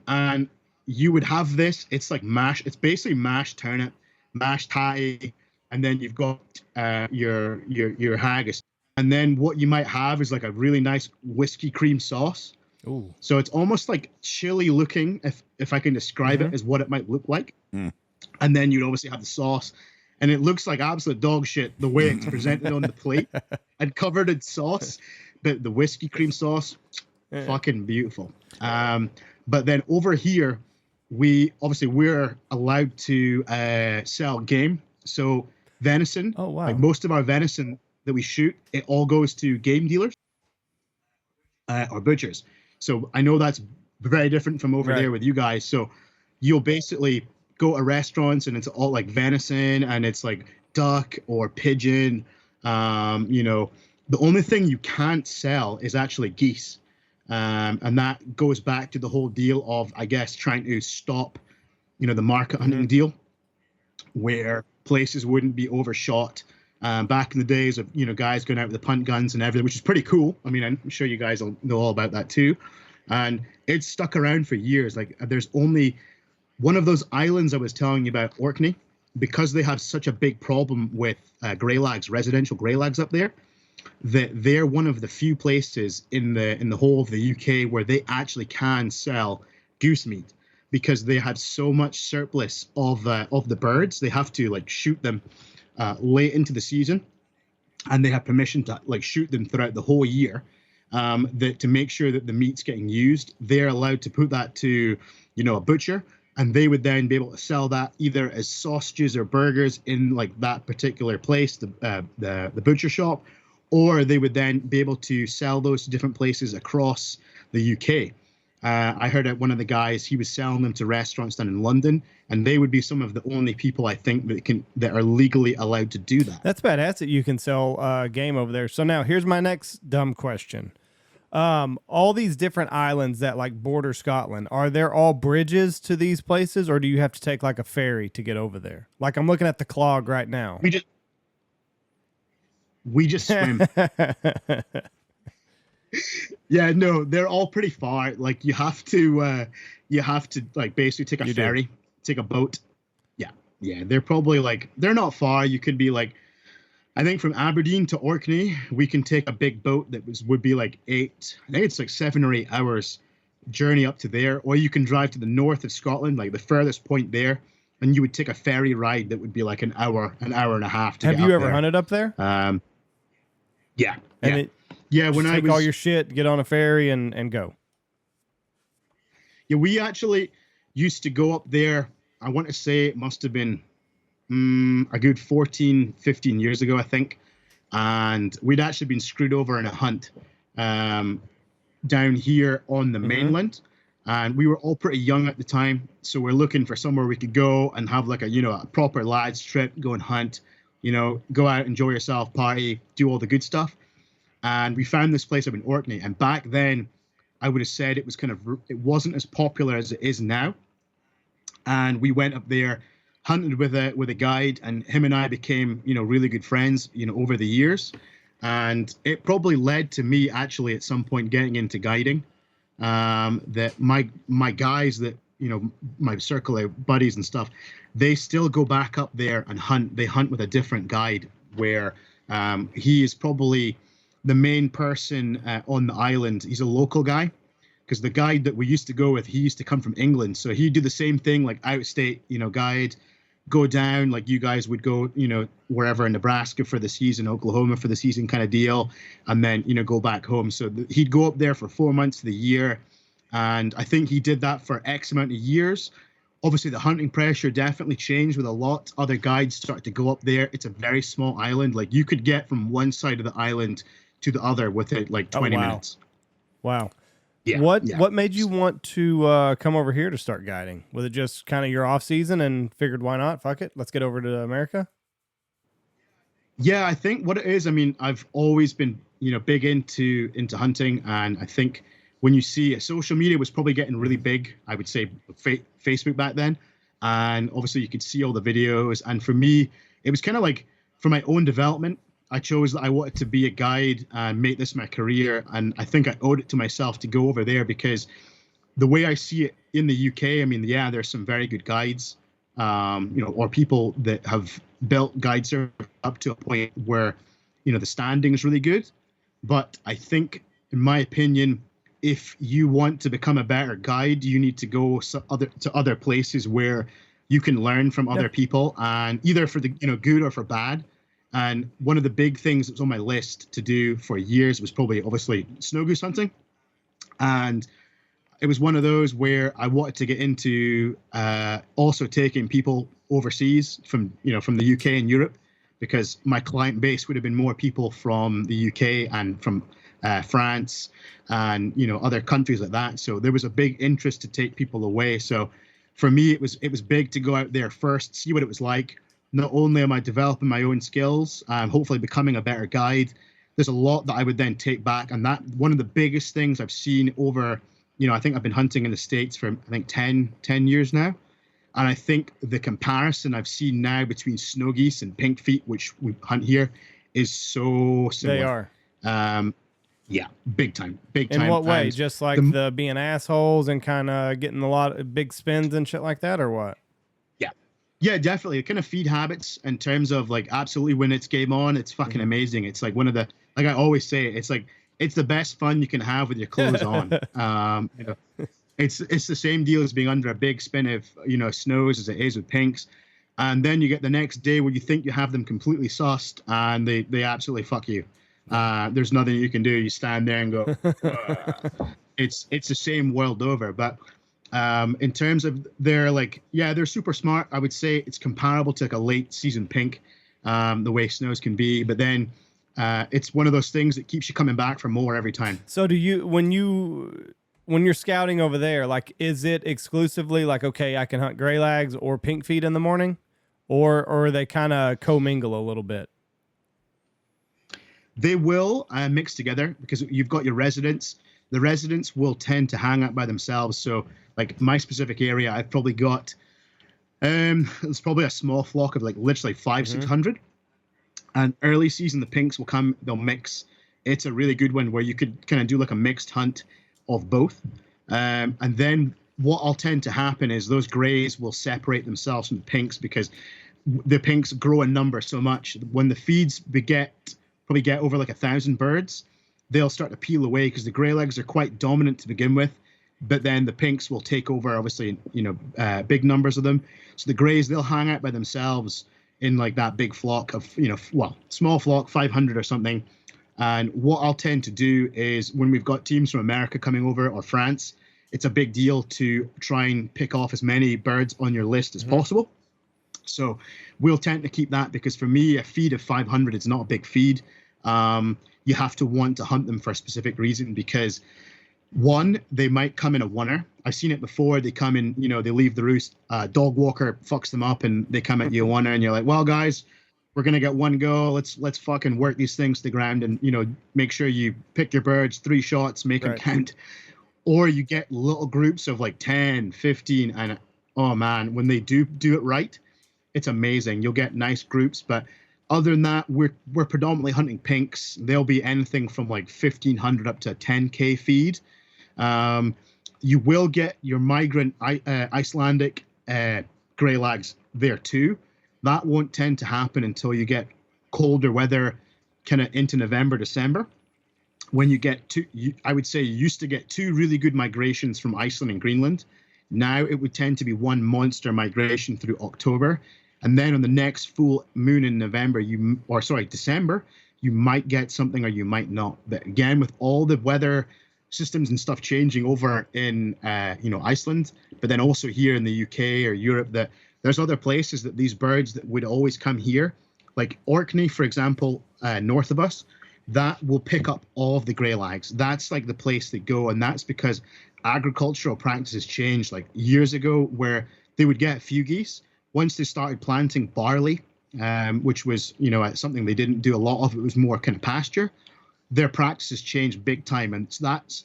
And you would have this. It's like mash. It's basically mashed turnip, mashed tatty, and then you've got your haggis. And then what you might have is like a really nice whiskey cream sauce. Ooh. So it's almost like chili looking, if I can describe it as what it might look like. And then you'd obviously have the sauce. And it looks like absolute dog shit the way it's presented on the plate and covered in sauce. But the whiskey cream sauce, fucking beautiful. But then over here, we're allowed to sell game. So venison, oh wow, like most of our venison that we shoot, it all goes to game dealers or butchers. So I know that's very different from over there with you guys. So you'll basically go to restaurants and it's all like venison and it's like duck or pigeon. The only thing you can't sell is actually geese. And that goes back to the whole deal of, I guess, trying to stop, the market hunting deal, where places wouldn't be overshot back in the days of, guys going out with the punt guns and everything, which is pretty cool. I mean, I'm sure you guys will know all about that too. And it's stuck around for years. Like, there's only one of those islands I was telling you about, Orkney, because they have such a big problem with greylags, residential greylags up there, that they're one of the few places in the whole of the UK where they actually can sell goose meat, because they have so much surplus of the birds. They have to like shoot them late into the season, and they have permission to like shoot them throughout the whole year. That to make sure that the meat's getting used, they're allowed to put that to, a butcher, and they would then be able to sell that either as sausages or burgers in like that particular place, the butcher shop, or they would then be able to sell those to different places across the UK. I heard that one of the guys, he was selling them to restaurants down in London, and they would be some of the only people I think that are legally allowed to do that. That's badass that you can sell game over there. So now here's my next dumb question. All these different islands that like border Scotland, are there all bridges to these places, or do you have to take like a ferry to get over there? Like, I'm looking at the Clog right now. We just swim. Yeah, no, they're all pretty far. Like, you have to like basically take a ferry, take a boat. Yeah, they're probably like, they're not far. You could be like, I think from Aberdeen to Orkney, we can take a big boat that would be like 7 or 8 hours journey up to there, or you can drive to the north of Scotland, like the furthest point there, and you would take a ferry ride that would be like an hour and a half to Have get you up ever there. hunted up there? Yeah. When I take all your shit, get on a ferry and go. Yeah, we actually used to go up there. I want to say it must have been a good 14, 15 years ago, I think. And we'd actually been screwed over in a hunt down here on the mainland. And we were all pretty young at the time. So we're looking for somewhere we could go and have like a proper lads trip, go and hunt, go out, enjoy yourself, party, do all the good stuff. And we found this place up in Orkney. And back then, I would have said it wasn't as popular as it is now. And we went up there, hunted with a guide, and him and I became, really good friends, over the years. And it probably led to me actually at some point getting into guiding. That my guys that, my circle of buddies and stuff, they still go back up there and hunt. They hunt with a different guide where he is probably the main person on the island. He's a local guy, because the guide that we used to go with, he used to come from England. So he'd do the same thing, like out of state, guide, go down, like you guys would go, wherever in Nebraska for the season, Oklahoma for the season kind of deal, and then, go back home. So he'd go up there for 4 months of the year. And I think he did that for X amount of years. Obviously, the hunting pressure definitely changed with a lot. Other guides started to go up there. It's a very small island. Like, you could get from one side of the island to the other within like 20 minutes. Wow. Yeah. What made you want to come over here to start guiding? Was it just kind of your off season and figured, why not? Fuck it. Let's get over to America. Yeah, I think what it is, I mean, I've always been, big into hunting. And I think when you see social media was probably getting really big, I would say Facebook back then. And obviously you could see all the videos. And for me, it was kind of like for my own development, I chose that I wanted to be a guide and make this my career. And I think I owed it to myself to go over there, because the way I see it in the UK, I mean, yeah, there's some very good guides, or people that have built guide service up to a point where, the standing is really good. But I think, in my opinion, if you want to become a better guide, you need to go to other places where you can learn from other people, and either for the, good or for bad. And one of the big things that was on my list to do for years was probably obviously snow goose hunting. And it was one of those where I wanted to get into also taking people overseas from the UK and Europe, because my client base would have been more people from the UK and from France and, other countries like that. So there was a big interest to take people away. So for me, it was big to go out there first, see what it was like. Not only am I developing my own skills, I'm hopefully becoming a better guide. There's a lot that I would then take back. And that one of the biggest things I've seen over, I think I've been hunting in the States for, I think 10 years now. And I think the comparison I've seen now between snow geese and pink feet, which we hunt here, is so similar. They are. Yeah, big time. In what way? And just like the being assholes and kind of getting a lot of big spins and shit like that, or what? Yeah, definitely. Kind of feed habits in terms of like absolutely when it's game on, it's fucking amazing. It's like one of the, like I always say, it's like it's the best fun you can have with your clothes on. You know, it's the same deal as being under a big spin of, you know, snows as it is with pinks. And then you get the next day where you think you have them completely sussed and they absolutely fuck you. There's nothing you can do. You stand there and go, it's the same world over. But in terms of they're like, yeah, they're super smart. I would say it's comparable to like a late season pink, the way snows can be. But then it's one of those things that keeps you coming back for more every time. So do you, when you're scouting over there, like, is it exclusively like, okay, I can hunt gray lags or pink feet in the morning, or they kind of commingle a little bit? They will mix together because you've got your residents. The residents will tend to hang out by themselves. So like my specific area, I've probably got, it's probably a small flock of like literally 600. And early season, the pinks will come, they'll mix. It's a really good one where you could kind of do like a mixed hunt of both. And then what will tend to happen is those grays will separate themselves from the pinks because the pinks grow in number so much. When the feeds probably get over like 1,000 birds, they'll start to peel away because the gray legs are quite dominant to begin with. But then the pinks will take over, obviously, you know, big numbers of them. So the grays, they'll hang out by themselves in like that big flock of, you know, well, small flock, 500 or something. And what I'll tend to do is when we've got teams from America coming over or France, it's a big deal to try and pick off as many birds on your list as possible. So we'll tend to keep that because for me, a feed of 500 is not a big feed. You have to want to hunt them for a specific reason because one, they might come in a oneer. I've seen it before. They come in, you know, they leave the roost, dog walker fucks them up and they come at you a oneer and you're like, well, guys, we're going to get one go. Let's fucking work these things to the ground and, you know, make sure you pick your birds, 3 shots, make them count. Or you get little groups of like 10, 15. And oh man, when they do it right, it's amazing. You'll get nice groups. But other than that, we're predominantly hunting pinks. They'll be anything from like 1,500 up to a 10K feed. You will get your migrant Icelandic grey lags there too. That won't tend to happen until you get colder weather kind of into November, December. When you get I would say you used to get 2 really good migrations from Iceland and Greenland. Now it would tend to be one monster migration through October. And then on the next full moon in December, you might get something or you might not. But again, with all the weather systems and stuff changing over in, Iceland, but then also here in the UK or Europe, that there's other places that these birds that would always come here, like Orkney, for example, north of us, that will pick up all of the grey lags. That's like the place they go. And that's because agricultural practices changed like years ago where they would get a few geese. Once they started planting barley, which was, you know, something they didn't do a lot of, it was more kind of pasture, their practices changed big time. And so that's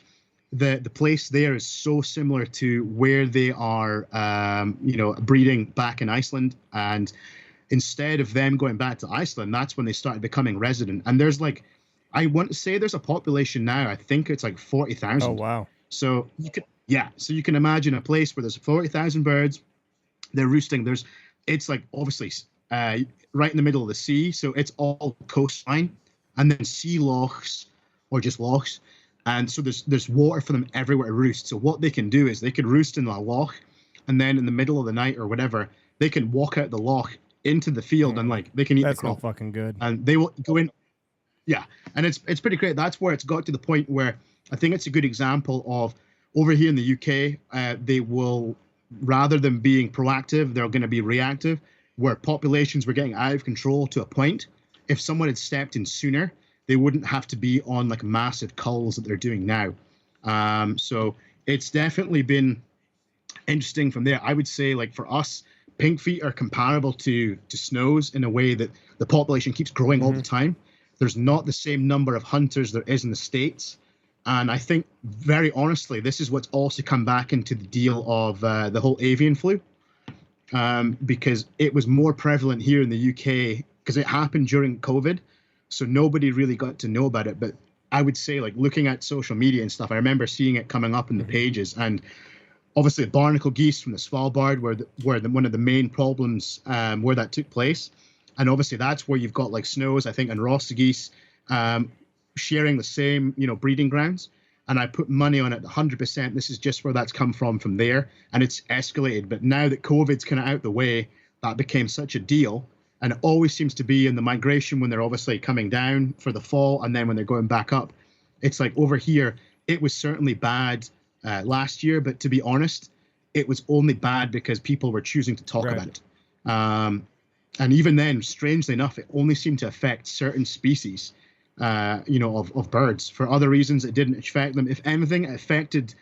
the place there is so similar to where they are, breeding back in Iceland. And instead of them going back to Iceland, that's when they started becoming resident. And there's like, I want to say there's a population now, I think it's like 40,000. Oh, wow. So you can imagine a place where there's 40,000 birds. They're roosting. It's like obviously right in the middle of the sea, so it's all coastline, and then sea lochs or just lochs, and so there's water for them everywhere to roost. So what they can do is they could roost in a loch, and then in the middle of the night or whatever, they can walk out the loch into the field and like they can eat the crop. That's not fucking good. And they will go in. Yeah, and it's pretty great. That's where it's got to the point where I think it's a good example of over here in the UK, they will, rather than being proactive, they're going to be reactive, where populations were getting out of control to a point. If someone had stepped in sooner, they wouldn't have to be on like massive culls that they're doing now. So it's definitely been interesting from there. I would say like for us, pink feet are comparable to snows in a way that the population keeps growing all the time. There's not the same number of hunters there is in the States. And I think, very honestly, this is what's also come back into the deal of the whole avian flu. because it was more prevalent here in the UK because it happened during COVID. So nobody really got to know about it. But I would say, like, looking at social media and stuff, I remember seeing it coming up in the pages. And obviously barnacle geese from the Svalbard were one of the main problems where that took place. And obviously that's where you've got like snows, I think, and Ross geese sharing the same, breeding grounds. And I put money on it 100%. This is just where that's come from there. And it's escalated. But now that COVID's kind of out the way, that became such a deal. And it always seems to be in the migration when they're obviously coming down for the fall. And then when they're going back up, it's like over here, it was certainly bad last year. But to be honest, it was only bad because people were choosing to talk about it. And even then, strangely enough, it only seemed to affect certain species, of birds. For other reasons, it didn't affect them. If anything, it affected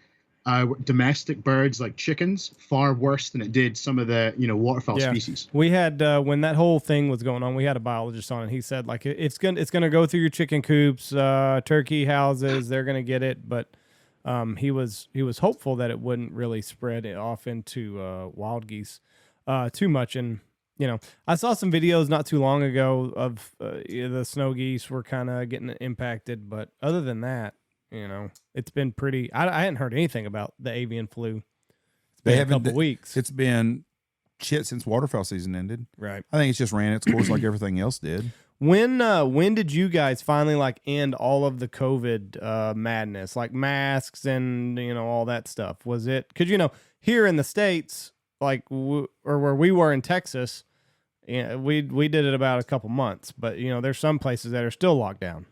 domestic birds like chickens far worse than it did some of the, waterfowl species. We had, when that whole thing was going on, we had a biologist on, and he said, like, it's gonna go through your chicken coops, turkey houses, they're gonna get it, but he was hopeful that it wouldn't really spread it off into wild geese too much. And I saw some videos not too long ago of the snow geese were kind of getting impacted, but other than that, it's been pretty. I hadn't heard anything about the avian flu. It's been a couple weeks. It's been shit since waterfowl season ended. Right. I think it's just ran its course like everything else did. When did you guys finally like end all of the COVID madness, like masks and all that stuff? Was it because here in the States, like or where we were in Texas, we did it about a couple months, but there's some places that are still locked down.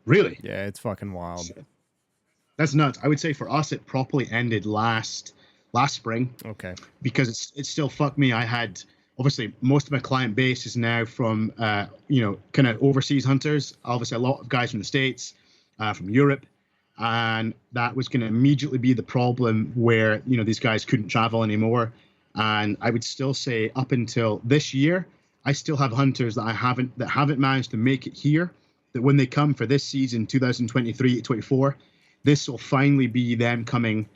Really? Yeah, it's fucking wild. That's nuts. I would say for us, it properly ended last spring. Okay. Because it still fucked me. I had obviously most of my client base is now from kind of overseas hunters. Obviously, a lot of guys from the States, from Europe. And that was going to immediately be the problem where, these guys couldn't travel anymore. And I would still say up until this year, I still have hunters that haven't managed to make it here, that when they come for this season, 2023-24, this will finally be them coming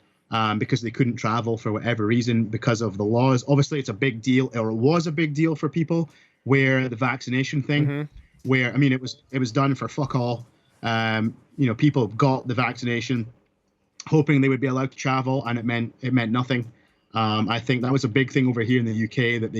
because they couldn't travel for whatever reason because of the laws. Obviously, it's a big deal, or it was a big deal for people where the vaccination thing, where, it was done for fuck all. People got the vaccination hoping they would be allowed to travel, and it meant nothing. I think that was a big thing over here in the UK, that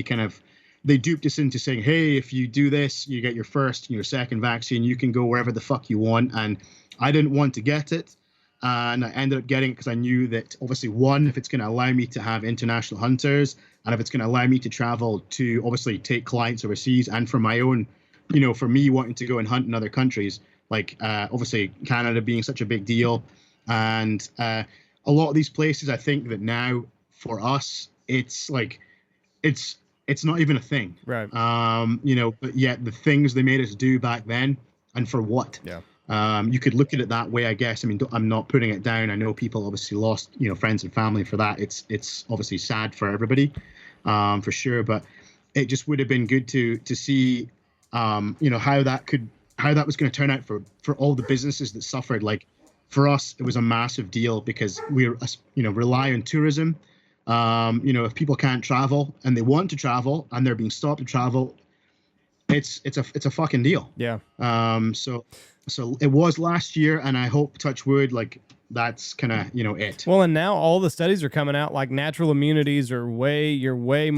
they duped us into saying, hey, if you do this, you get your first, your second vaccine, you can go wherever the fuck you want. And I didn't want to get it. And I ended up getting it because I knew that obviously, one, if it's going to allow me to have international hunters, and if it's going to allow me to travel to obviously take clients overseas, and for my own, for me wanting to go and hunt in other countries, like obviously Canada being such a big deal. And a lot of these places, I think that now for us, it's like, it's not even a thing. Right. But yet the things they made us do back then, and for what? Yeah. You could look at it that way, I guess. I'm not putting it down. I know people obviously lost, friends and family for that. It's obviously sad for everybody, for sure. But it just would have been good to see, how that was going to turn out for all the businesses that suffered. Like for us, it was a massive deal because we rely on tourism. If people can't travel and they want to travel and they're being stopped to travel, it's a fucking deal. Yeah. So it was last year, and I hope, touch wood, like that's kind of, it. Well, and now all the studies are coming out, like natural immunities are you're way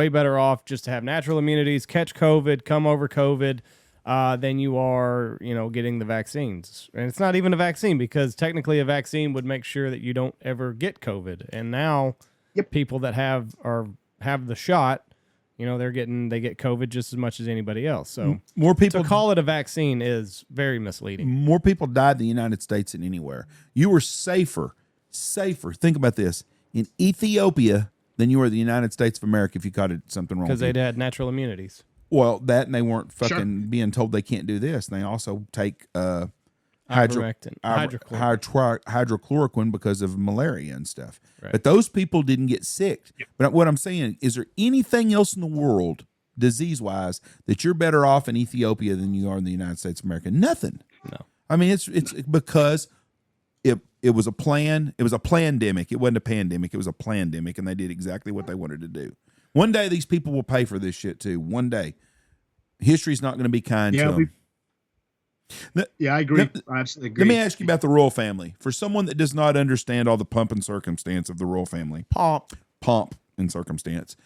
better off just to have natural immunities, catch COVID, come over COVID, than you are, getting the vaccines. And it's not even a vaccine, because technically a vaccine would make sure that you don't ever get COVID. And now people that have the shot, they get COVID just as much as anybody else. So more people to call it a vaccine is very misleading. More people died in the United States than anywhere. You were safer. Think about this, in Ethiopia than you were in the United States of America if you caught something wrong. Because they'd had natural immunities. Well, that, and they weren't fucking being told they can't do this. And they also take hydrochloroquine because of malaria and stuff. Right. But those people didn't get sick. Yep. But what I'm saying, is there anything else in the world, disease-wise, that you're better off in Ethiopia than you are in the United States of America? Nothing. No. I mean, it's because if it was a plan. It was a plandemic. It wasn't a pandemic. It was a plandemic, and they did exactly what they wanted to do. One day, these people will pay for this shit too. One day, history's not going to be kind to them. I agree. I absolutely agree. Let me ask you about the royal family. For someone that does not understand all the pomp and circumstance of the royal family, pomp and circumstance,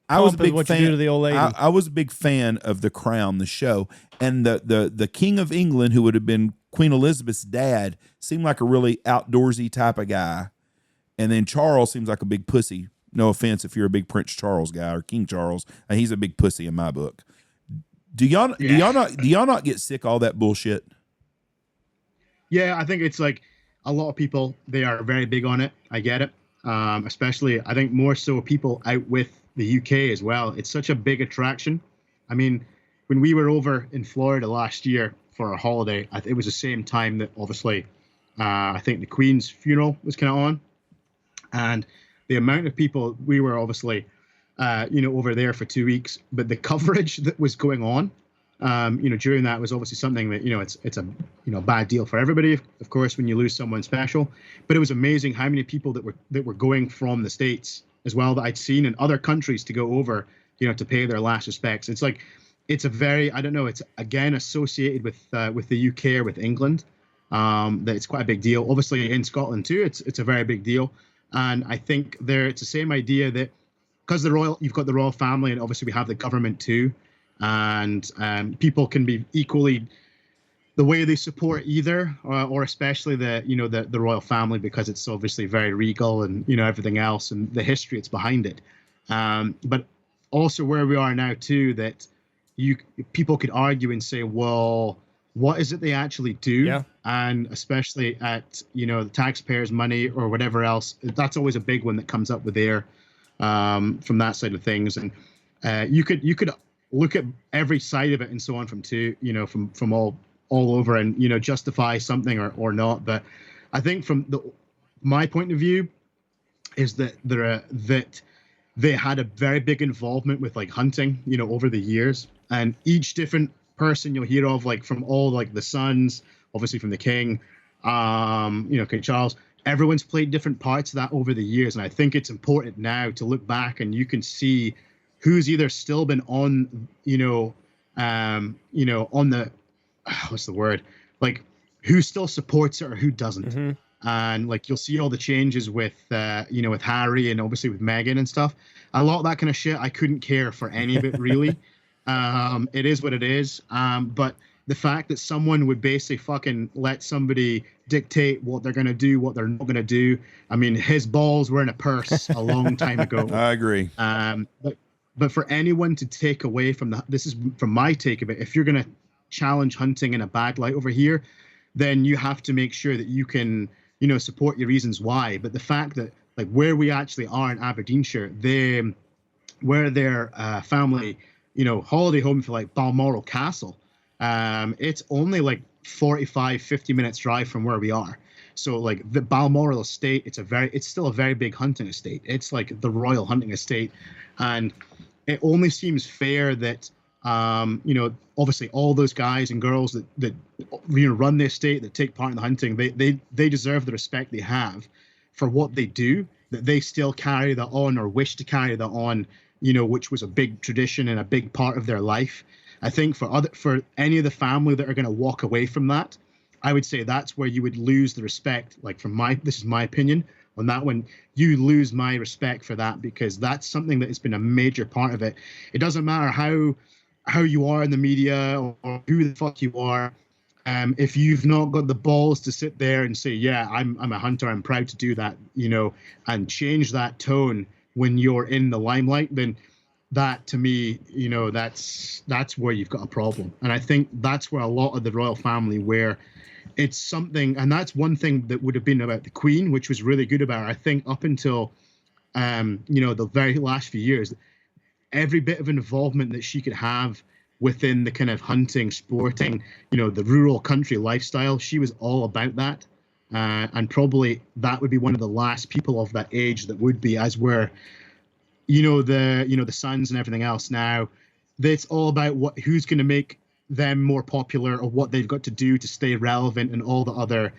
I was a big fan. You do to the old lady. I was a big fan of The Crown, the show, and the King of England, who would have been Queen Elizabeth's dad, seemed like a really outdoorsy type of guy, and then Charles seems like a big pussy. No offense if you're a big Prince Charles guy or King Charles, he's a big pussy in my book. Do y'all not get sick of all that bullshit? Yeah, I think it's like a lot of people, they are very big on it. I get it. Especially, I think more so people out with the UK as well. It's such a big attraction. I mean, when we were over in Florida last year for a holiday, it was the same time that obviously I think the Queen's funeral was kind of on. And the amount of people, we were obviously over there for 2 weeks, but the coverage that was going on, during that was obviously something that, it's a, bad deal for everybody, of course, when you lose someone special, but it was amazing how many people that were going from the States as well that I'd seen in other countries to go over, to pay their last respects. It's like, it's a very, I don't know, it's again associated with the UK or with England, that it's quite a big deal. Obviously in Scotland too, it's a very big deal. And I think it's the same idea that because you've got the royal family, and obviously we have the government too, and people can be equally the way they support either, or especially the royal family, because it's obviously very regal and everything else and the history it's behind it. But also where we are now too, that people could argue and say, well, what is it they actually do? Yeah. And especially at the taxpayers' money or whatever else, that's always a big one that comes up with there. From that side of things, and you could look at every side of it and so on from all over and justify something or not. But I think from my point of view is that that they had a very big involvement with like hunting over the years, and each different person you'll hear of, like from all like the sons, obviously from the king, King Charles. Everyone's played different parts of that over the years, and I think it's important now to look back and you can see who's either still been on, on the, what's the word, like who still supports it or who doesn't. Mm-hmm. And like you'll see all the changes with, with Harry and obviously with Meghan and stuff. A lot of that kind of shit, I couldn't care for any of it really. It is what it is. But the fact that someone would basically fucking let somebody dictate what they're going to do, what they're not going to do. I mean, his balls were in a purse a long time ago. I agree. But for anyone to take away from this is from my take of it, if you're going to challenge hunting in a bad light over here, then you have to make sure that you can, support your reasons why. But the fact that like where we actually are in Aberdeenshire, where their family, holiday home for like Balmoral Castle, it's only like 50 minutes drive from where we are. So like the Balmoral estate, it's still a very big hunting estate. It's like the royal hunting estate. And it only seems fair that, obviously all those guys and girls that run the estate, that take part in the hunting, they deserve the respect they have for what they do, that they still carry that on or wish to carry that on, which was a big tradition and a big part of their life. I think for any of the family that are going to walk away from that, I would say that's where you would lose the respect. Like this is my opinion on that one, you lose my respect for that, because that's something that has been a major part of it. It doesn't matter how you are in the media or who the fuck you are. If you've not got the balls to sit there and say, yeah, I'm a hunter, I'm proud to do that, and change that tone when you're in the limelight, then that to me, that's where you've got a problem. And I think that's where a lot of the royal family, where it's something, and that's one thing that would have been about the Queen, which was really good about her. I think up until, the very last few years, every bit of involvement that she could have within the kind of hunting, sporting, the rural country lifestyle, she was all about that. And probably that would be one of the last people of that age that would be, as we're, the sons and everything else now. It's all about who's going to make them more popular, or what they've got to do to stay relevant, and all the other,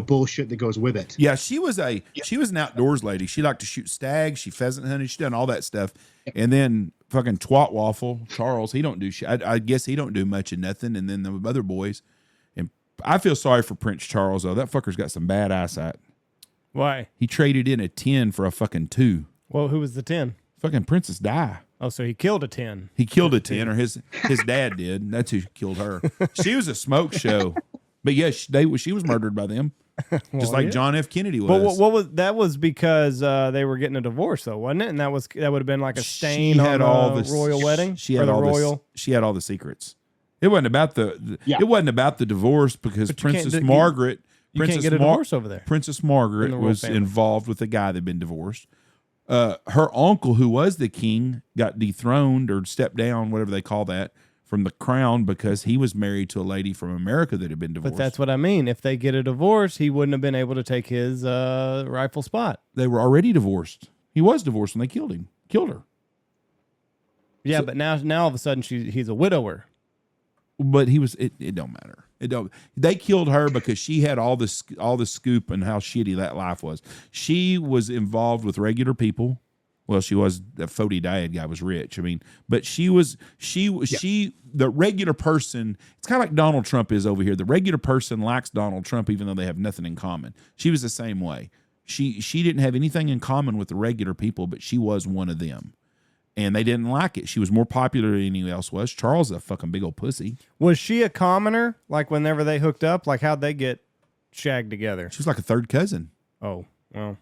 bullshit that goes with it. Yeah, she was an outdoors lady. She liked to shoot stags. She pheasant hunted. She done all that stuff. And then fucking twat waffle Charles, he don't do shit. I guess he don't do much of nothing. And then the other boys, and I feel sorry for Prince Charles though. That fucker's got some bad eyesight. Why? He traded in a 10 for a fucking 2. Well, who was the 10? Fucking Princess Di. Oh, so he killed a 10. He killed a 10, or his dad did. That's who killed her. She was a smoke show. But yes, she was murdered by them. Just like John F. Kennedy was. Well, what was that? Was because they were getting a divorce, though, wasn't it? And that would have been like a stain on the royal wedding. She had all the secrets. It wasn't about it wasn't about the divorce, because Princess Margaret. You can't get a divorce over there. Princess Margaret was involved with a guy that'd been divorced. Her uncle, who was the king, got dethroned or stepped down, whatever they call that, from the crown, because he was married to a lady from America that had been divorced. But that's what I mean. If they get a divorce, he wouldn't have been able to take his rightful spot. They were already divorced. He was divorced when they killed her. Yeah, but now all of a sudden he's a widower. But he was. It don't matter. It don't. They killed her because she had all the scoop and how shitty that life was. She was involved with regular people. Well, she was. The Fody Diad guy was rich. I mean, but she the regular person. It's kind of like Donald Trump is over here. The regular person likes Donald Trump, even though they have nothing in common. She was the same way. She didn't have anything in common with the regular people, but she was one of them. And they didn't like it. She was more popular than anyone else was. Charles is a fucking big old pussy. Was she a commoner? Like whenever they hooked up? Like how'd they get shagged together? She was like a third cousin. Oh, well.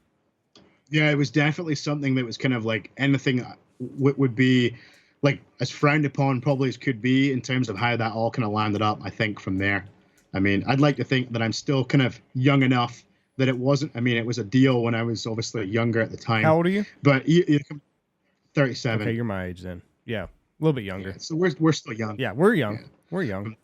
Yeah, it was definitely something that was kind of like anything would be like as frowned upon probably as could be, in terms of how that all kind of landed up, I think, from there. I mean, I'd like to think that I'm still kind of young enough that it wasn't. I mean, it was a deal when I was obviously younger at the time. How old are you? But you 37. Okay, you're my age then. Yeah, a little bit younger. Yeah, so we're still young. Yeah, we're young. Yeah. We're young.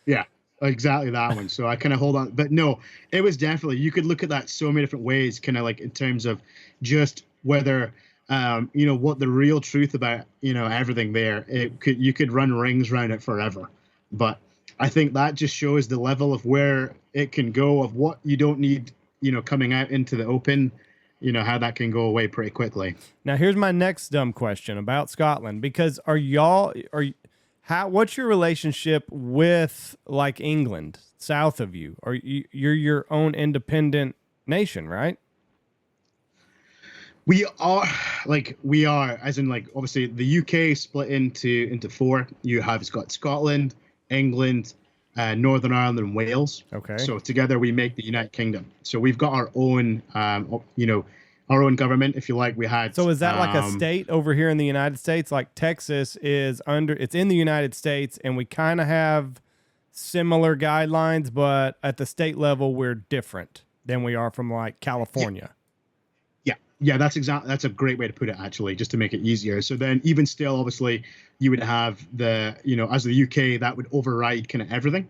Yeah, exactly that one. So I kind of hold on. But no, it was definitely, you could look at that so many different ways, kind of like in terms of just whether, what the real truth about, everything there, you could run rings around it forever. But I think that just shows the level of where it can go, of what you don't need, coming out into the open, how that can go away pretty quickly. Now, here's my next dumb question about Scotland, because what's your relationship with like England south of you? You're your own independent nation, right? We are, as in like, obviously the UK split into 4. It's got Scotland, England, Northern Ireland, and Wales. Okay. So together we make the United Kingdom. So we've got our own, our own government, if you like. We had. So is that like a state over here in the United States? Like Texas it's in the United States, and we kind of have similar guidelines, but at the state level, we're different than we are from like California. Yeah, that's a great way to put it, actually, just to make it easier. So then even still, obviously, you would have as the UK, that would override kind of everything.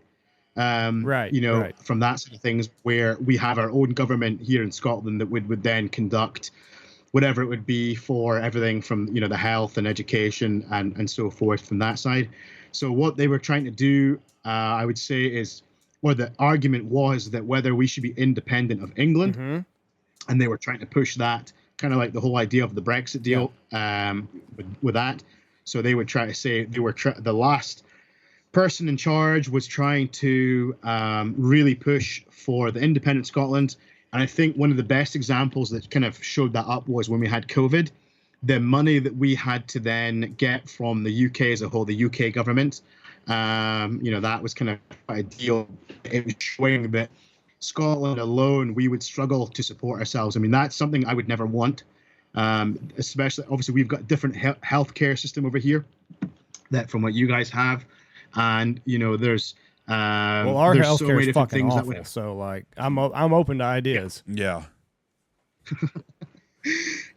Right. From that sort of things, where we have our own government here in Scotland that would then conduct whatever it would be for everything from, the health and education and so forth from that side. So what they were trying to do, I would say or the argument was that whether we should be independent of England, mm-hmm. and they were trying to push that, kind of like the whole idea of the Brexit deal, with that. So they would try to say they were the last person in charge was trying to really push for the independent Scotland. And I think one of the best examples that kind of showed that up was when we had COVID. The money that we had to then get from the UK as a whole, the UK government, that was kind of a deal. It was showing that Scotland alone, we would struggle to support ourselves. I mean, that's something I would never want. Especially, obviously, we've got different healthcare system over here that from what you guys have, and there's our there's healthcare so many is different fucking things awful. that would. So like, I'm open to ideas. Yeah.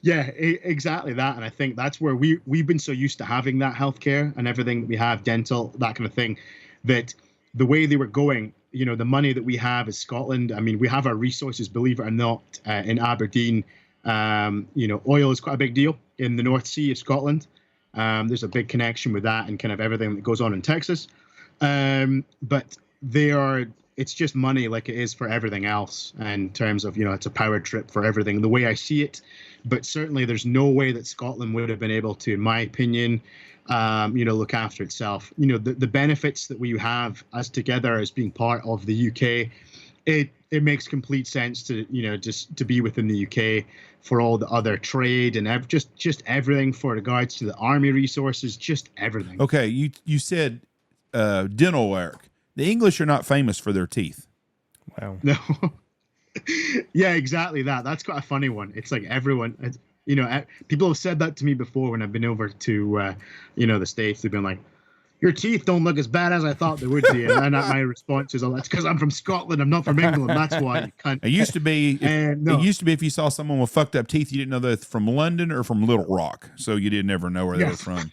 Yeah, exactly that. And I think that's where we've been so used to having that healthcare and everything that we have, dental, that kind of thing, that the way they were going, the money that we have is Scotland. I mean, we have our resources, believe it or not, in Aberdeen. Oil is quite a big deal in the North Sea of Scotland. There's a big connection with that and kind of everything that goes on in Texas. But it's just money like it is for everything else in terms of, it's a power trip for everything, the way I see it. But certainly there's no way that Scotland would have been able to, in my opinion, look after itself. The benefits that we have as together as being part of the UK, it makes complete sense to, just to be within the UK for all the other trade and just everything for regards to the army resources, just everything. Okay, you said dental work. The English are not famous for their teeth. Wow. No. Yeah, exactly that. That's quite a funny one. It's like everyone, people have said that to me before when I've been over to, the States. They've been like, your teeth don't look as bad as I thought they would be. And then my response is, that's because I'm from Scotland. I'm not from England. That's why you can't. It used to be, if you saw someone with fucked up teeth, you didn't know they're from London or from Little Rock. So you didn't ever know where they were from.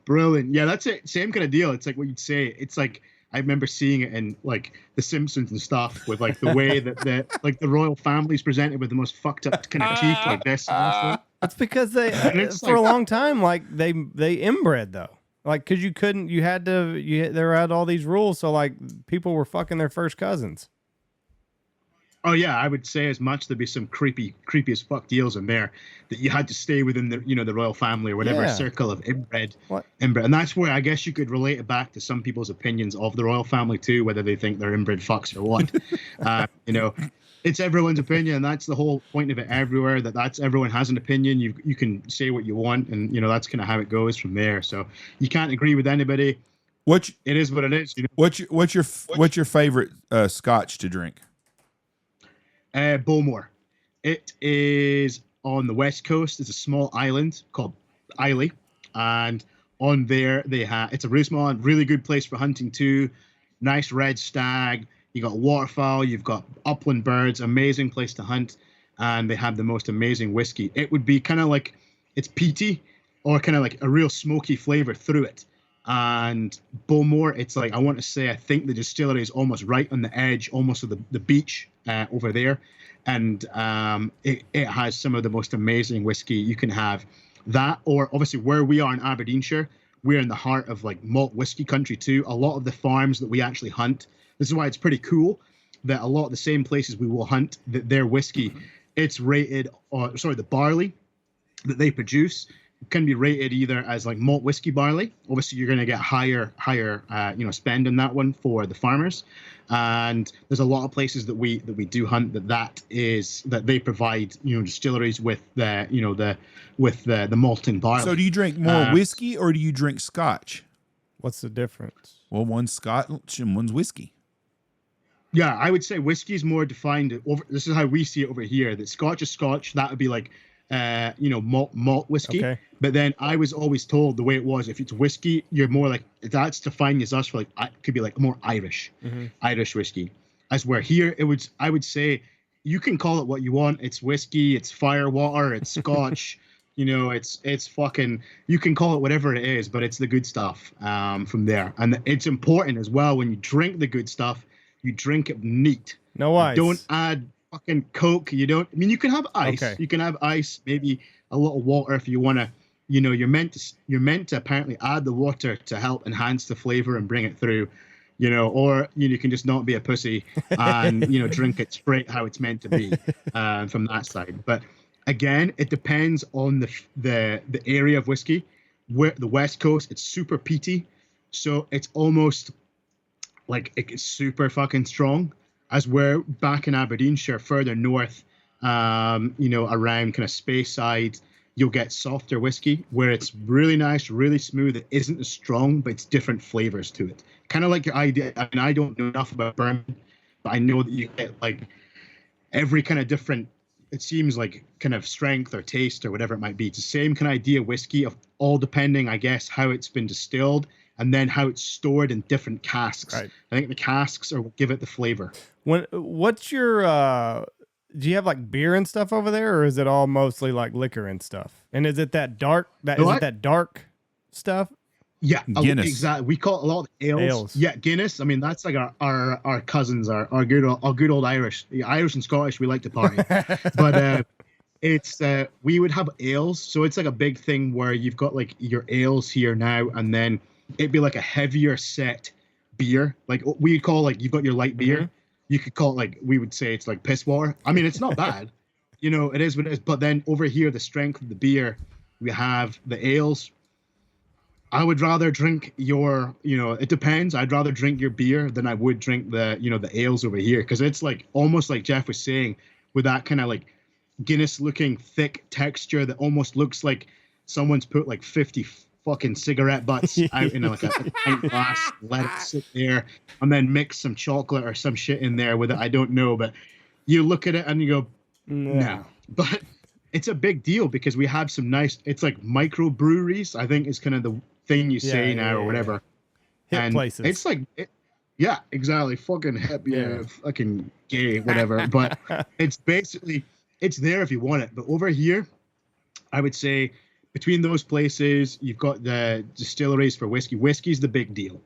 Brilliant. Yeah, that's it. Same kind of deal. It's like what you'd say. It's like, I remember seeing it in like The Simpsons and stuff with like the way that the royal family's presented with the most fucked up kind of teeth like this. That's because they, for a long time, like they inbred though. Like, cause there had all these rules. So like people were fucking their first cousins. Oh yeah, I would say as much. There'd be some creepy as fuck deals in there that you had to stay within the royal family or whatever circle of inbred. And that's where I guess you could relate it back to some people's opinions of the royal family too, whether they think they're inbred fucks or what. It's everyone's opinion. And that's the whole point of it everywhere. That's everyone has an opinion. You can say what you want, and that's kind of how it goes from there. So you can't agree with anybody. It is what it is. What's your favorite scotch to drink? Bowmore. It is on the west coast. It's a small island called Lilley, and on there it's a really small, really good place for hunting too. Nice red stag. You got waterfowl. You've got upland birds. Amazing place to hunt, and they have the most amazing whiskey. It would be kind of like it's peaty, or kind of like a real smoky flavor through it. And Bowmore, it's like, I think the distillery is almost right on the edge, almost of the beach over there. And it has some of the most amazing whiskey you can have. That, or obviously where we are in Aberdeenshire, we're in the heart of like malt whiskey country too. A lot of the farms that we actually hunt, this is why it's pretty cool that a lot of the same places we will hunt, that their whiskey, it's rated, the barley that they produce can be rated either as like malt whiskey barley. Obviously, you're going to get higher spend on that one for the farmers. And there's a lot of places that we do hunt that they provide distilleries with the malting barley. So do you drink more whiskey or do you drink scotch? What's the difference? Well, one's scotch and one's whiskey. Yeah, I would say whiskey is more defined. This is how we see it over here. That Scotch is Scotch. That would be like malt whiskey. Okay. But then I was always told the way it was, if it's whiskey, you're more like, that's defined as us for like, it could be like more Irish whiskey. As where here, I would say you can call it what you want. It's whiskey, it's firewater, it's Scotch, it's fucking, you can call it whatever it is, but it's the good stuff from there. And it's important as well, when you drink the good stuff, you drink it neat. No ice. Don't add fucking Coke. You can have ice. Okay. You can have ice, maybe a little water if you want to. You're meant to apparently add the water to help enhance the flavor and bring it through. Or you can just not be a pussy and drink it straight how it's meant to be from that side. But again, it depends on the area of whiskey. Where the West Coast, it's super peaty, so it's almost like it's super fucking strong. As we're back in Aberdeenshire, further north, around kind of Speyside, you'll get softer whiskey where it's really nice, really smooth. It isn't as strong, but it's different flavors to it. Kind of like your idea. I mean, I don't know enough about bourbon, but I know that you get like every kind of different, it seems like kind of strength or taste or whatever it might be. It's the same kind of idea whiskey of all depending, I guess, how it's been distilled and then how it's stored in different casks. Right. I think the casks are what give it the flavor. What's your do you have like beer and stuff over there, or is it all mostly like liquor and stuff? And is it that dark stuff? Yeah, Guinness. Exactly. We call it a lot of ales. Yeah, Guinness. I mean, that's like our cousins, our good old Irish. The Irish and Scottish, we like to party. But it's we would have ales, so it's like a big thing where you've got like your ales here now, and then it'd be like a heavier set beer. Like we'd call like you've got your light beer. You could call it like we would say it's like piss water. I mean, it's not bad. You know, it is what it is. But then over here, the strength of the beer, we have the ales. I would rather drink your, you know, it depends. I'd rather drink your beer than I would drink the, you know, the ales over here. Because it's like almost like Jeff was saying, with that kind of like Guinness looking thick texture that almost looks like someone's put like 50 fucking cigarette butts out in like a pint glass, let it sit there, and then mix some chocolate or some shit in there with it. I don't know, but you look at it and you go, no. But it's a big deal because we have some nice, it's like micro breweries, I think is kind of the thing you say now or whatever. Hip and places. It's like, yeah, exactly. Fucking hip, fucking gay, whatever. But it's basically, it's there if you want it. But over here, I would say between those places, you've got the distilleries for whiskey. Whiskey's the big deal,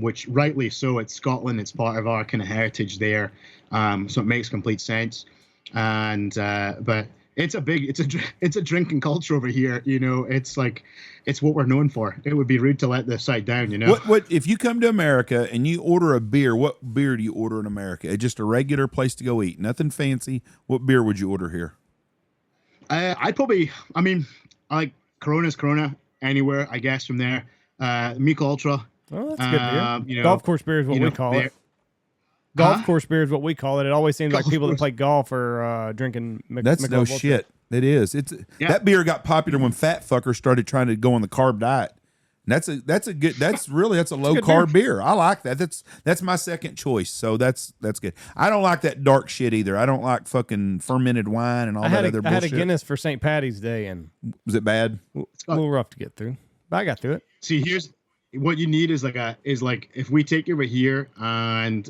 which rightly so. It's Scotland. It's part of our kind of heritage there. So it makes complete sense. And but it's a drinking culture over here. You know, it's like it's what we're known for. It would be rude to let this side down. You know, what if you come to America and you order a beer? What beer do you order in America? Just a regular place to go eat, nothing fancy. What beer would you order here? I'd probably. I mean, I like Corona's Corona anywhere. I guess from there, Michelob Ultra. Oh, that's good beer. You know, golf course beer is what we call it. Golf course beer is what we call it. It always seems like people that play golf are drinking. That's no shit. It is. That beer got popular when fat fuckers started trying to go on the carb diet. And that's a low carb beer. I like that. That's my second choice. So that's good. I don't like that dark shit either. I don't like fucking fermented wine and all that other bullshit. I had a Guinness for St. Patty's Day, and was it bad? It's a little rough to get through, but I got through it. See, here's what you need is like if we take you over here and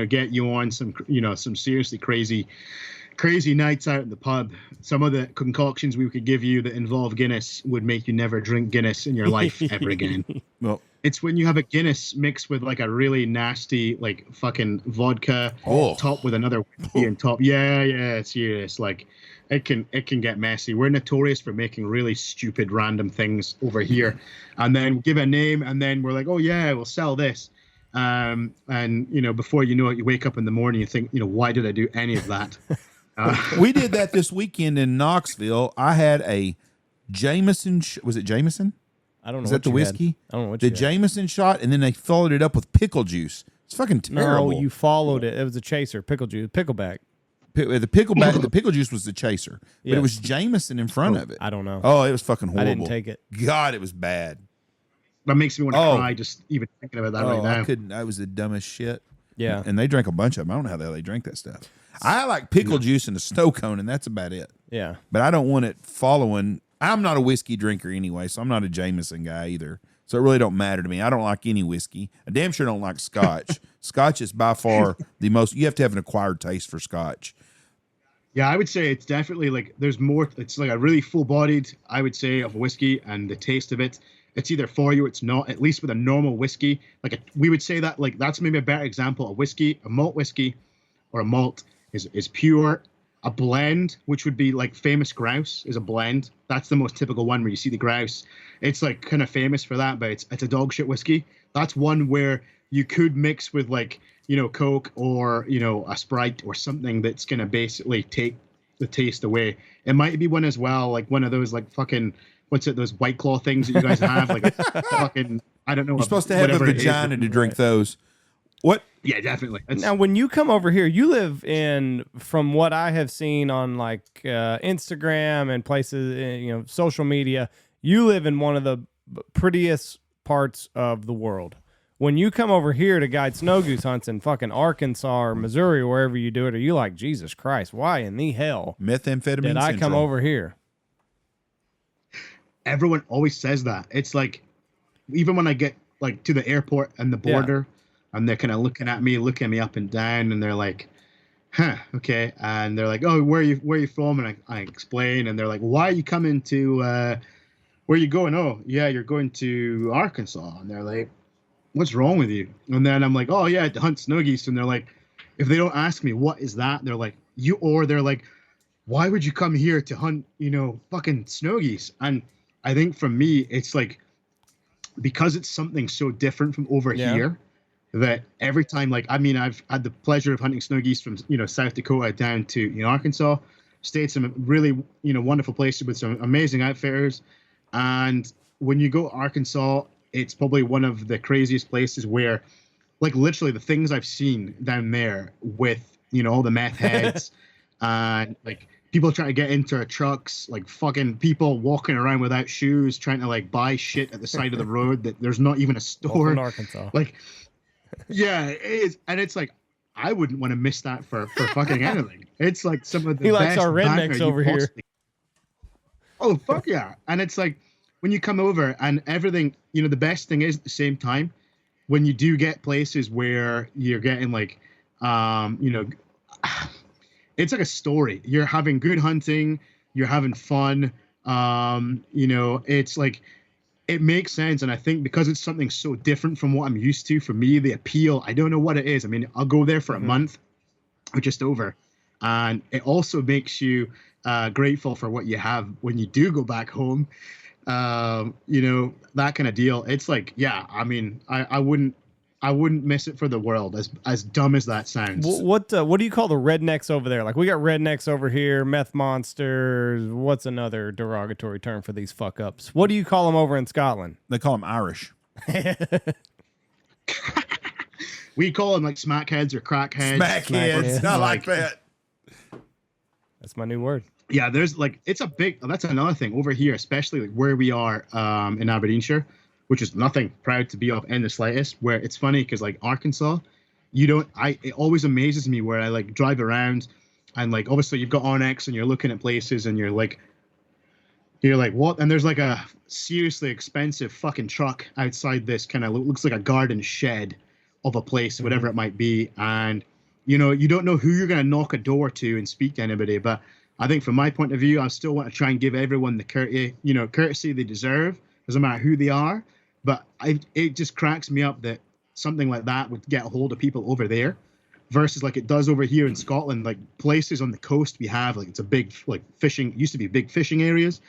get you on some seriously crazy nights out in the pub, some of the concoctions we could give you that involve Guinness would make you never drink Guinness in your life ever again. Well, it's when you have a Guinness mixed with like a really nasty like fucking vodka topped with another whiskey and top. Yeah, it's serious. Like it can get messy. We're notorious for making really stupid random things over here and then give a name and then we're like, oh yeah, we'll sell this. And before you know it, you wake up in the morning, you think, why did I do any of that? We did that this weekend in Knoxville. I had a Jameson. Was it Jameson? I don't know. Is that the whiskey? I don't know what the Jameson shot, and then they followed it up with pickle juice. It's fucking terrible. No, you followed it. It was a chaser, pickle juice, pickleback. The pickle juice was the chaser, but it was Jameson in front of it. I don't know. Oh, it was fucking horrible. I didn't take it. God, it was bad. That makes me want to cry just even thinking about that right now. I couldn't. That was the dumbest shit. Yeah. And they drank a bunch of them. I don't know how the hell they drank that stuff. I like pickle juice and a snow cone, and that's about it. Yeah. But I don't want it following. I'm not a whiskey drinker anyway, so I'm not a Jameson guy either. So it really don't matter to me. I don't like any whiskey. I damn sure don't like Scotch. Scotch is by far the most. You have to have an acquired taste for Scotch. Yeah, I would say it's definitely like there's more. It's like a really full-bodied, I would say, of whiskey, and the taste of it. It's either for you, it's not. At least with a normal whiskey, we would say that like that's maybe a better example. A whiskey, a malt whiskey, or a malt is pure. A blend, which would be like famous grouse, is a blend. That's the most typical one where you see the grouse. It's like kind of famous for that, but it's a dog shit whiskey. That's one where you could mix with like Coke or a Sprite or something that's gonna basically take the taste away. It might be one as well, like one of those like fucking. What's it? Those White Claw things that you guys have, like a fucking, I don't know. You're supposed to have a vagina to drink those. What? Yeah, definitely. Now, when you come over here, you live in, from what I have seen on like Instagram and places, social media, you live in one of the prettiest parts of the world. When you come over here to guide snow goose hunts in fucking Arkansas or Missouri or wherever you do it, are you like, Jesus Christ, why in the hell methamphetamine did I come over here? Everyone always says that. It's like, even when I get like to the airport and the border, and they're kind of looking at me up and down, and they're like, "Huh, okay." And they're like, "Oh, where are you from?" And I explain, and they're like, "Why are you coming to? Where are you going?" "Oh, yeah, you're going to Arkansas." And they're like, "What's wrong with you?" And then I'm like, "Oh yeah, to hunt snow geese." And they're like, if they don't ask me what is that, they're like, they're like, "Why would you come here to hunt? Fucking snow geese?" And I think for me, it's like because it's something so different from over here, that every time, like, I mean, I've had the pleasure of hunting snow geese from, South Dakota down to, Arkansas, stayed some really, wonderful places with some amazing outfitters. And when you go to Arkansas, it's probably one of the craziest places where, like, literally the things I've seen down there with, all the meth heads and like people trying to get into our trucks, like fucking people walking around without shoes, trying to like buy shit at the side of the road that there's not even a store. In Arkansas. Like, yeah, it is. And it's like, I wouldn't want to miss that for fucking anything. It's like some of the he best likes our rednecks over here. Oh, fuck yeah. And it's like, when you come over and everything, the best thing is at the same time, when you do get places where you're getting like, it's like a story. You're having good hunting, you're having fun. It's like, it makes sense. And I think because it's something so different from what I'm used to, for me, the appeal, I don't know what it is. I mean, I'll go there for a month or just over. And it also makes you grateful for what you have when you do go back home. That kind of deal. It's like, yeah, I mean, I wouldn't miss it for the world, as dumb as that sounds. What do you call the rednecks over there? Like, we got rednecks over here, meth monsters. What's another derogatory term for these fuck ups? What do you call them over in Scotland? They call them Irish. We call them like smackheads or crackheads. Smackheads. I like that. That's my new word. Yeah, there's like, that's another thing over here, especially like where we are in Aberdeenshire, which is nothing proud to be of in the slightest, where it's funny because like Arkansas, it always amazes me where I like drive around and like, obviously you've got Onyx and you're looking at places and you're like, what? And there's like a seriously expensive fucking truck outside this kind of looks like a garden shed of a place, whatever it might be. And, you don't know who you're going to knock a door to and speak to anybody. But I think from my point of view, I still want to try and give everyone the courtesy they deserve, doesn't matter who they are. But it just cracks me up that something like that would get a hold of people over there versus like it does over here in Scotland. Like places on the coast we have, like it's a big, like fishing, used to be big fishing areas.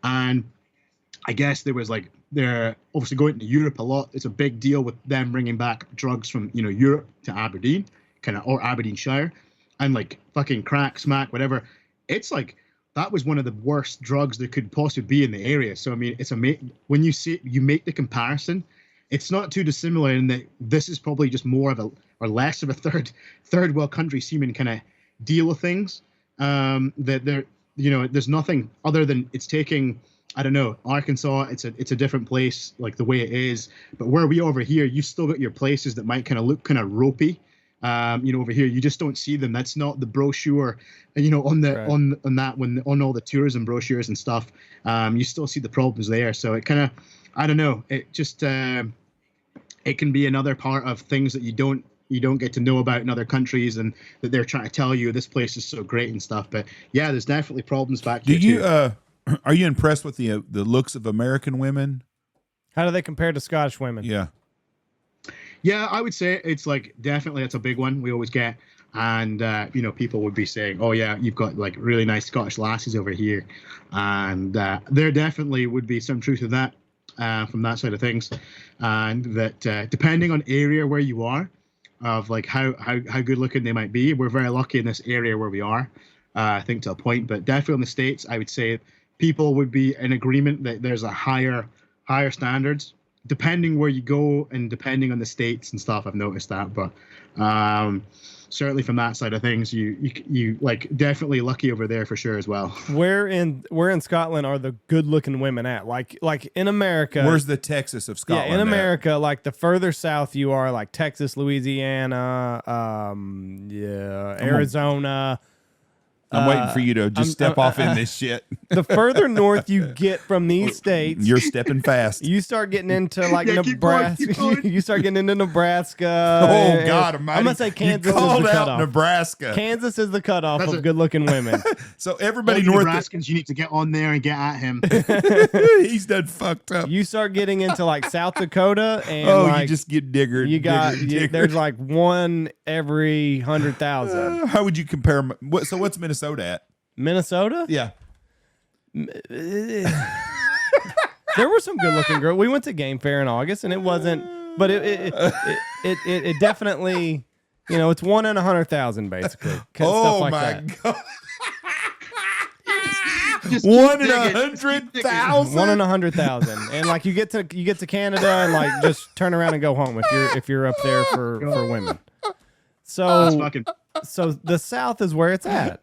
And I guess there was like, they're obviously going to Europe a lot. It's a big deal with them bringing back drugs from, Europe to Aberdeen, or Aberdeenshire, and like fucking crack, smack, whatever. It's like, that was one of the worst drugs that could possibly be in the area. So, I mean, it's when you make the comparison, it's not too dissimilar in that this is probably just more of or less of a third world country seeming kind of deal with things. That there, there's nothing other than it's taking, I don't know, Arkansas, it's a different place, like the way it is. But where we over here, you still got your places that might kind of look kind of ropey. Over here, you just don't see them. That's not the brochure, on the right. on all the tourism brochures and stuff. You still see the problems there. So it kind of, I don't know. It just it can be another part of things that you don't get to know about in other countries, and that they're trying to tell you this place is so great and stuff. But yeah, there's definitely problems back here. Do you are you impressed with the looks of American women? How do they compare to Scottish women? Yeah. Yeah, I would say it's like definitely that's a big one we always get. And, people would be saying, oh, yeah, you've got like really nice Scottish lasses over here. And there definitely would be some truth to that from that side of things. And that depending on area where you are, of like how good looking they might be, we're very lucky in this area where we are, I think to a point. But definitely in the States, I would say people would be in agreement that there's a higher standards. Depending where you go and depending on the states and stuff, I've noticed that. But certainly from that side of things, you like definitely lucky over there for sure as well. Where in Scotland are the good looking women at? Like in America, where's the Texas of Scotland? Yeah, in America, like the further south you are, like Texas, Louisiana, Arizona. I'm waiting for you to just step off in this shit. The further north you get from these states, you're stepping fast. You start getting into like Nebraska. Keep going. You start getting into Nebraska. Oh God Almighty! I'm gonna say Kansas is the cutoff. Nebraska. Kansas is the cutoff of good-looking women. So everybody all north Nebraskans, you need to get on there and get at him. He's done fucked up. You start getting into like South Dakota, and you just get diggered. You got there's like one every 100,000. How would you compare? So what's Minnesota at? Minnesota? Yeah. There were some good looking girls. We went to Game Fair in August, and it wasn't, but it definitely, it's 1 in 100,000 basically. Stuff like that. God. Just 1 in keep digging. 100,000. 1 in 100,000, and like you get to Canada and like just turn around and go home if you're up there for women. That's So fucking. so the South is where it's at.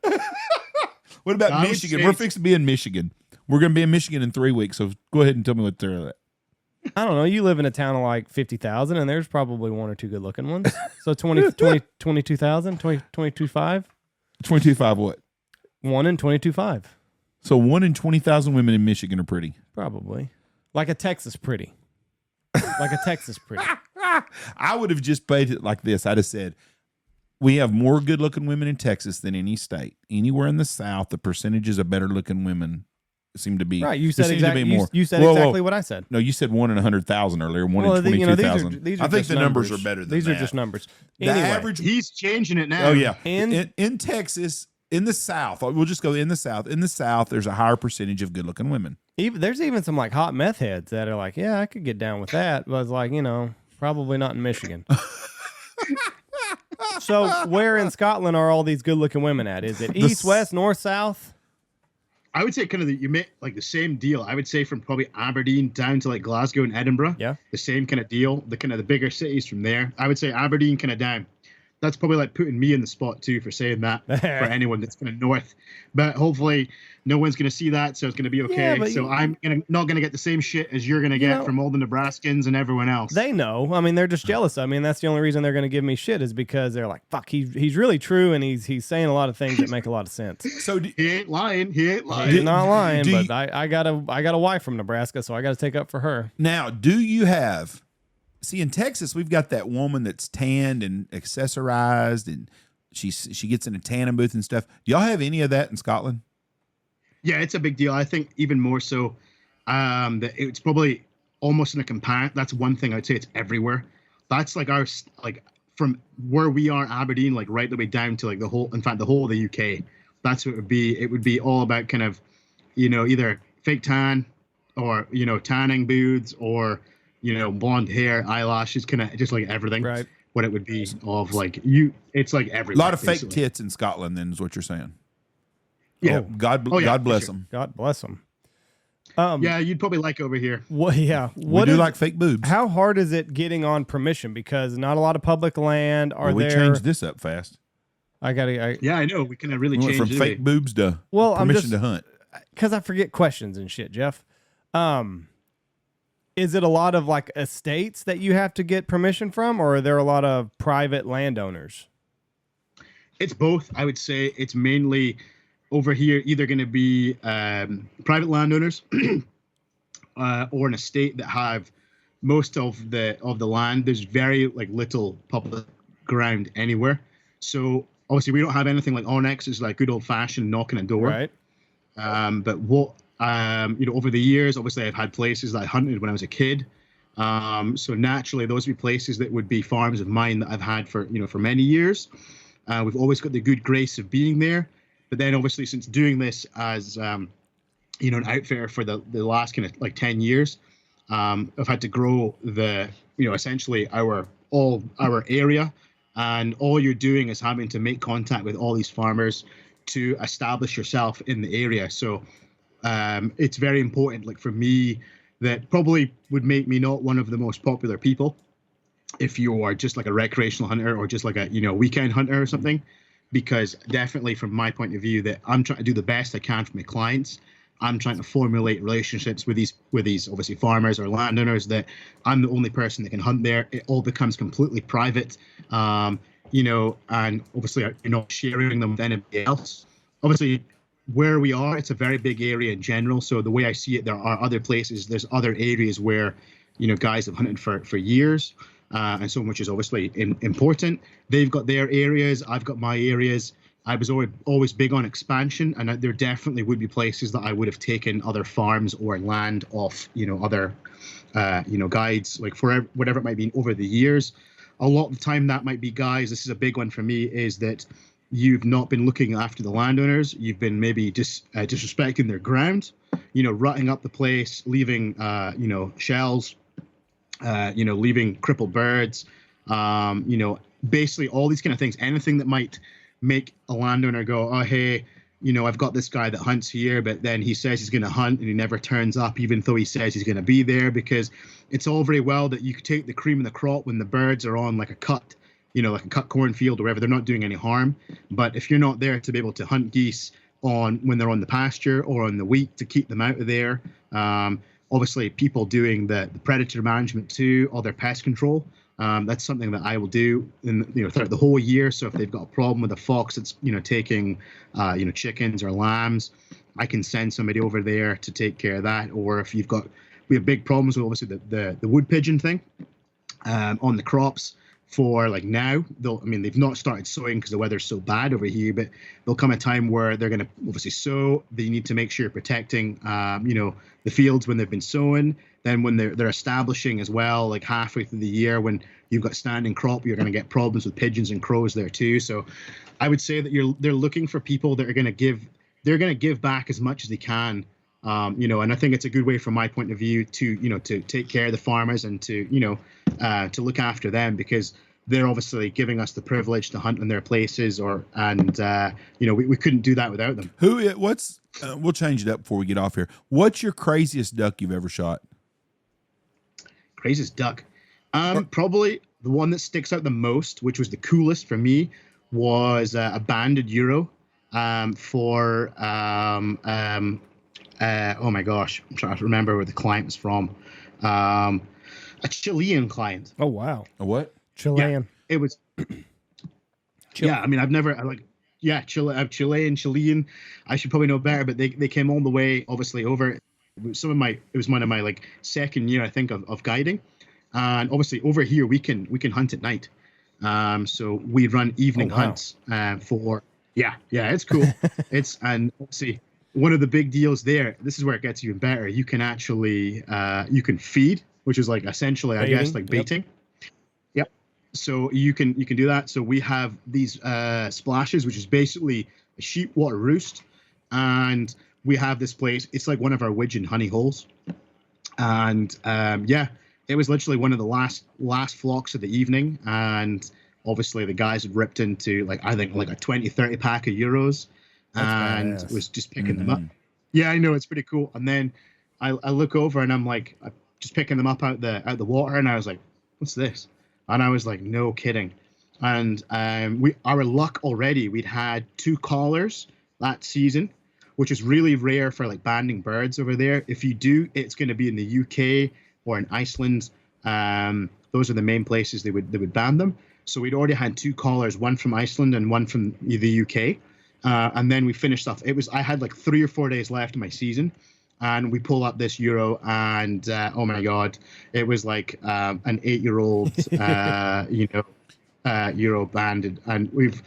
What about I would Michigan? say We're it's- fixing to be in Michigan. We're going to be in Michigan in 3 weeks. So go ahead and tell me what they're at. I don't know. You live in a town of like 50,000, and there's probably 1 or 2 good looking ones. So 22,000, 22.5, 22.5 what? 1 in 22.5, So 1 in 20,000 women in Michigan are pretty. probably. Like a Texas pretty. Like a Texas pretty. I would have just played it like this. I'd have said, we have more good looking women in Texas than any state. Anywhere in the South, the percentages of better looking women seem to be Right. You there said seems to be exactly. more. You said Whoa, exactly whoa. what I said. No, you said 1 in 100,000 earlier. 1 Well, in these 22,000. are I think just the numbers are better than These that. are just numbers. The Anyway, average. He's changing it now. Oh yeah. In- In Texas, in the South, we'll just go in the South. In the South, there's a higher percentage of good looking women. there's even some like hot meth heads that are like, yeah, I could get down with that. But it's like, probably not in Michigan. So where in Scotland are all these good looking women at? Is it east, west, north, south? I would say kind of you make like the same deal. I would say from probably Aberdeen down to like Glasgow and Edinburgh. Yeah. The same kind of deal. The kind of the bigger cities from there. I would say Aberdeen kind of down. That's probably like putting me in the spot too for saying that for anyone that's kind of north. But hopefully no one's going to see that, so it's going to be okay. Yeah, so I'm not going to get the same shit as you're going to get from all the Nebraskans and everyone else. They know. I mean, they're just jealous. I mean, that's the only reason they're going to give me shit is because they're like, fuck, he's really true, and he's saying a lot of things that make a lot of sense. So He ain't lying. He ain't lying. He's not lying, do but I got a wife from Nebraska, so I got to take up for her. now, do you have? See, in Texas, we've got that woman that's tanned and accessorized, and she gets in a tanning booth and stuff. Do y'all have any of that in Scotland? Yeah, it's a big deal. I think even more so that it's probably almost in a comparison. That's one thing I'd say it's everywhere. That's like from where we are, Aberdeen, like right the way down to like the whole of the UK. That's what it would be. It would be all about kind of, either fake tan or, tanning booths or, blonde hair, eyelashes, kind of just like everything. Right. What it would be of like it's like A everywhere. lot of fake basically. tits in Scotland, then, is what you're saying. Yeah. God yeah, bless for sure. them. God bless them. Yeah, you'd probably like over here. What? Yeah. We What do is- like fake boobs. How hard is it getting on permission? Because not a lot of public land are Well, we there. changed this up fast. Yeah, I know. We can really We went change from it. fake boobs to Well, I'm permission just- to hunt. because I forget questions and shit, Jeff. Is it a lot of like estates that you have to get permission from, or are there a lot of private landowners? It's both. I would say it's mainly over here either going to be private landowners or an estate that have most of the land. There's very little public ground anywhere. So obviously we don't have anything like Onyx. It's like good old fashioned knocking a door. Right. But what over the years, obviously I've had places that I hunted when I was a kid. So naturally those would be places that would be farms of mine that I've had for many years. We've always got the good grace of being there. But then obviously since doing this as an outfitter for the last kind of 10 years, I've had to grow essentially our area, and all you're doing is having to make contact with all these farmers to establish yourself in the area. So it's very important, for me, that probably would make me not one of the most popular people if you are just like a recreational hunter or just like a weekend hunter or something, because definitely from my point of view that I'm trying to do the best I can for my clients. I'm trying to formulate relationships with these obviously farmers or landowners that I'm the only person that can hunt there. It all becomes completely private, and obviously you're not sharing them with anybody else. Obviously, where we are, it's a very big area in general. So the way I see it, there are other places, there's other areas where, guys have hunted for years, and so much is obviously important. They've got their areas, I've got my areas. I was always big on expansion, and there definitely would be places that I would have taken other farms or land off, other, guides, for whatever it might be over the years. A lot of the time that might be guys, this is a big one for me, is that you've not been looking after the landowners. You've been maybe disrespecting their ground, rutting up the place, leaving, shells, leaving crippled birds, basically all these kind of things. Anything that might make a landowner go, oh, hey, I've got this guy that hunts here, but then he says he's going to hunt and he never turns up, even though he says he's going to be there, because it's all very well that you could take the cream of the crop when the birds are on like a cut, like a cut cornfield or whatever. They're not doing any harm. But if you're not there to be able to hunt geese when they're on the pasture or on the wheat to keep them out of there, obviously people doing the predator management too, or their pest control. That's something that I will do throughout the whole year. So if they've got a problem with a fox that's taking chickens or lambs, I can send somebody over there to take care of that. Or if we have big problems with obviously the wood pigeon thing on the crops. For like now, they've not started sowing because the weather's so bad over here, but there'll come a time where they're going to obviously sow. They need to make sure you're protecting, the fields when they've been sowing. Then when they're establishing as well, like halfway through the year, when you've got standing crop, you're going to get problems with pigeons and crows there too. So I would say that they're looking for people that are going to give back as much as they can. And I think it's a good way from my point of view to take care of the farmers and to to look after them, because they're obviously giving us the privilege to hunt in their places, we couldn't do that without them. We'll change it up before we get off here. What's your craziest duck you've ever shot? Craziest duck. Probably the one that sticks out the most, which was the coolest for me, was a banded euro for oh my gosh, I'm trying to remember where the client was from. A Chilean client. Oh wow. A what? Chilean. Yeah, it was. Yeah, I've never Chilean. I should probably know better, but they came all the way, obviously, over. It was one of my like second year, I think, of guiding, and obviously over here we can hunt at night. So we run evening hunts for. Yeah, it's cool. And see. One of the big deals there, this is where it gets even better. You can actually, you can feed, which is like essentially, baiting, I guess, like baiting. Yep. So you can do that. So we have these splashes, which is basically a sheep water roost. And we have this place. It's like one of our widgeon honey holes. And it was literally one of the last flocks of the evening. And obviously the guys had ripped into I think a 20, 30 pack of euros. That's and was just picking them up. Yeah, I know, it's pretty cool. And then I look over and I'm like, I'm just picking them up out the water, and I was like, what's this? And I was like, no kidding. And our luck already, we'd had 2 collars that season, which is really rare for like banding birds over there. If you do, it's going to be in the UK or in Iceland. Those are the main places they would band them. So we'd already had 2 collars, one from Iceland and one from the UK. And then we finished off. I had like 3 or 4 days left in my season, and we pull up this euro, and oh my god, it was like an 8-year-old, euro banded, and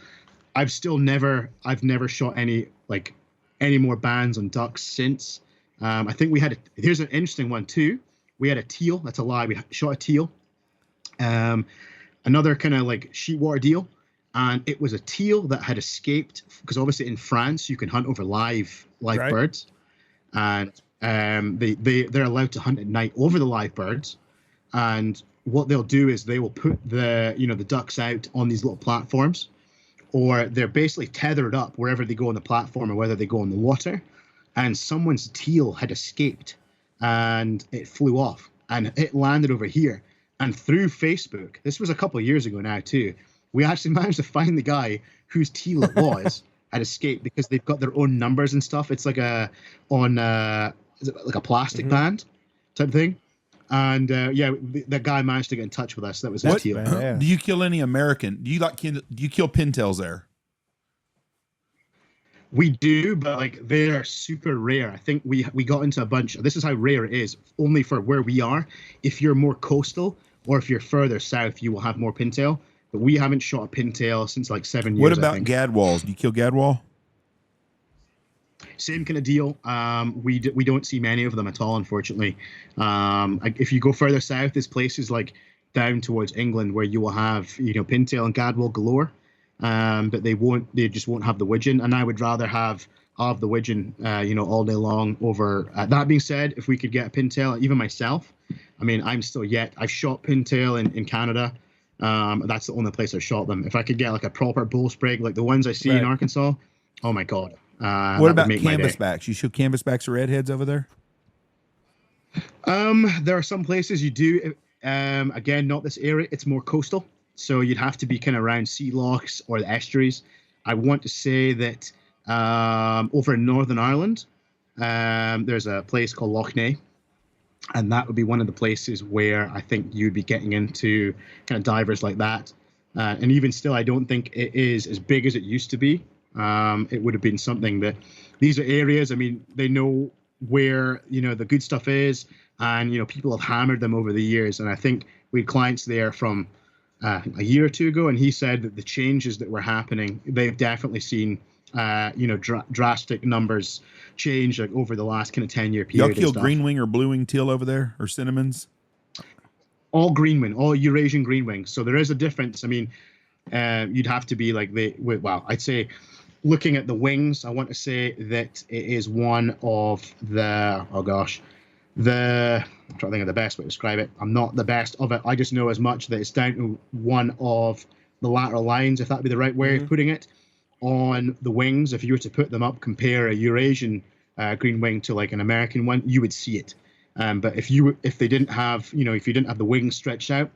I've never shot any more bands on ducks since. I think here's an interesting one too. We had a teal. That's a lie. We shot a teal. Another kind of like sheepwater deal. And it was a teal that had escaped, because obviously in France you can hunt over live right. birds, and they're allowed to hunt at night over the live birds. And what they'll do is they will put the ducks out on these little platforms, or they're basically tethered up wherever they go on the platform or whether they go in the water. And someone's teal had escaped, and it flew off, and it landed over here. And through Facebook, this was a couple of years ago now too, we actually managed to find the guy whose teal it was had escaped, because they've got their own numbers and stuff. It's like is it like a plastic band type thing. And that guy managed to get in touch with us. That was his teal. Yeah. Do you kill any American? Do you kill pintails there? We do, but they are super rare. I think we got into a bunch. This is how rare it is, only for where we are. If you're more coastal or if you're further south, you will have more pintail. But we haven't shot a pintail since 7 years. What about gadwalls? Do you kill gadwall? Same kind of deal. We don't see many of them at all, unfortunately. If you go further south, there's places like down towards England where you will have pintail and gadwall galore. but they just won't have the widgeon. And I would rather have the widgeon, all day long over. That being said, if we could get a pintail, even myself, I mean, I've shot pintail in Canada. That's the only place I've shot them. If I could get like a proper bull sprig, like the ones I see in Arkansas, oh my God. What about canvasbacks? You shoot canvasbacks or redheads over there? There are some places you do. Again, not this area. It's more coastal. So you'd have to be kind of around sea lochs or the estuaries. I want to say that over in Northern Ireland, there's a place called Loch Ness. And that would be one of the places where I think you'd be getting into kind of divers like that. And even still, I don't think it is as big as it used to be. It would have been something that these are areas, I mean, they know where, the good stuff is. And, people have hammered them over the years. And I think we had clients there from a year or two ago, and he said that the changes that were happening, they've definitely seen, drastic numbers change like over the last kind of 10-year period. Y'all kill greenwing or blue-wing teal over there, or cinnamons? All greenwing, all Eurasian greenwing. So there is a difference. I mean, you'd have to be like I'd say looking at the wings, I want to say that it is one of the, I'm trying to think of the best way to describe it. I'm not the best of it. I just know as much that it's down to one of the lateral lines, if that'd be the right way of putting it, on the wings. If you were to put them up, compare a Eurasian green wing to like an American one, you would see it. But if they didn't have, if you didn't have the wings stretched out,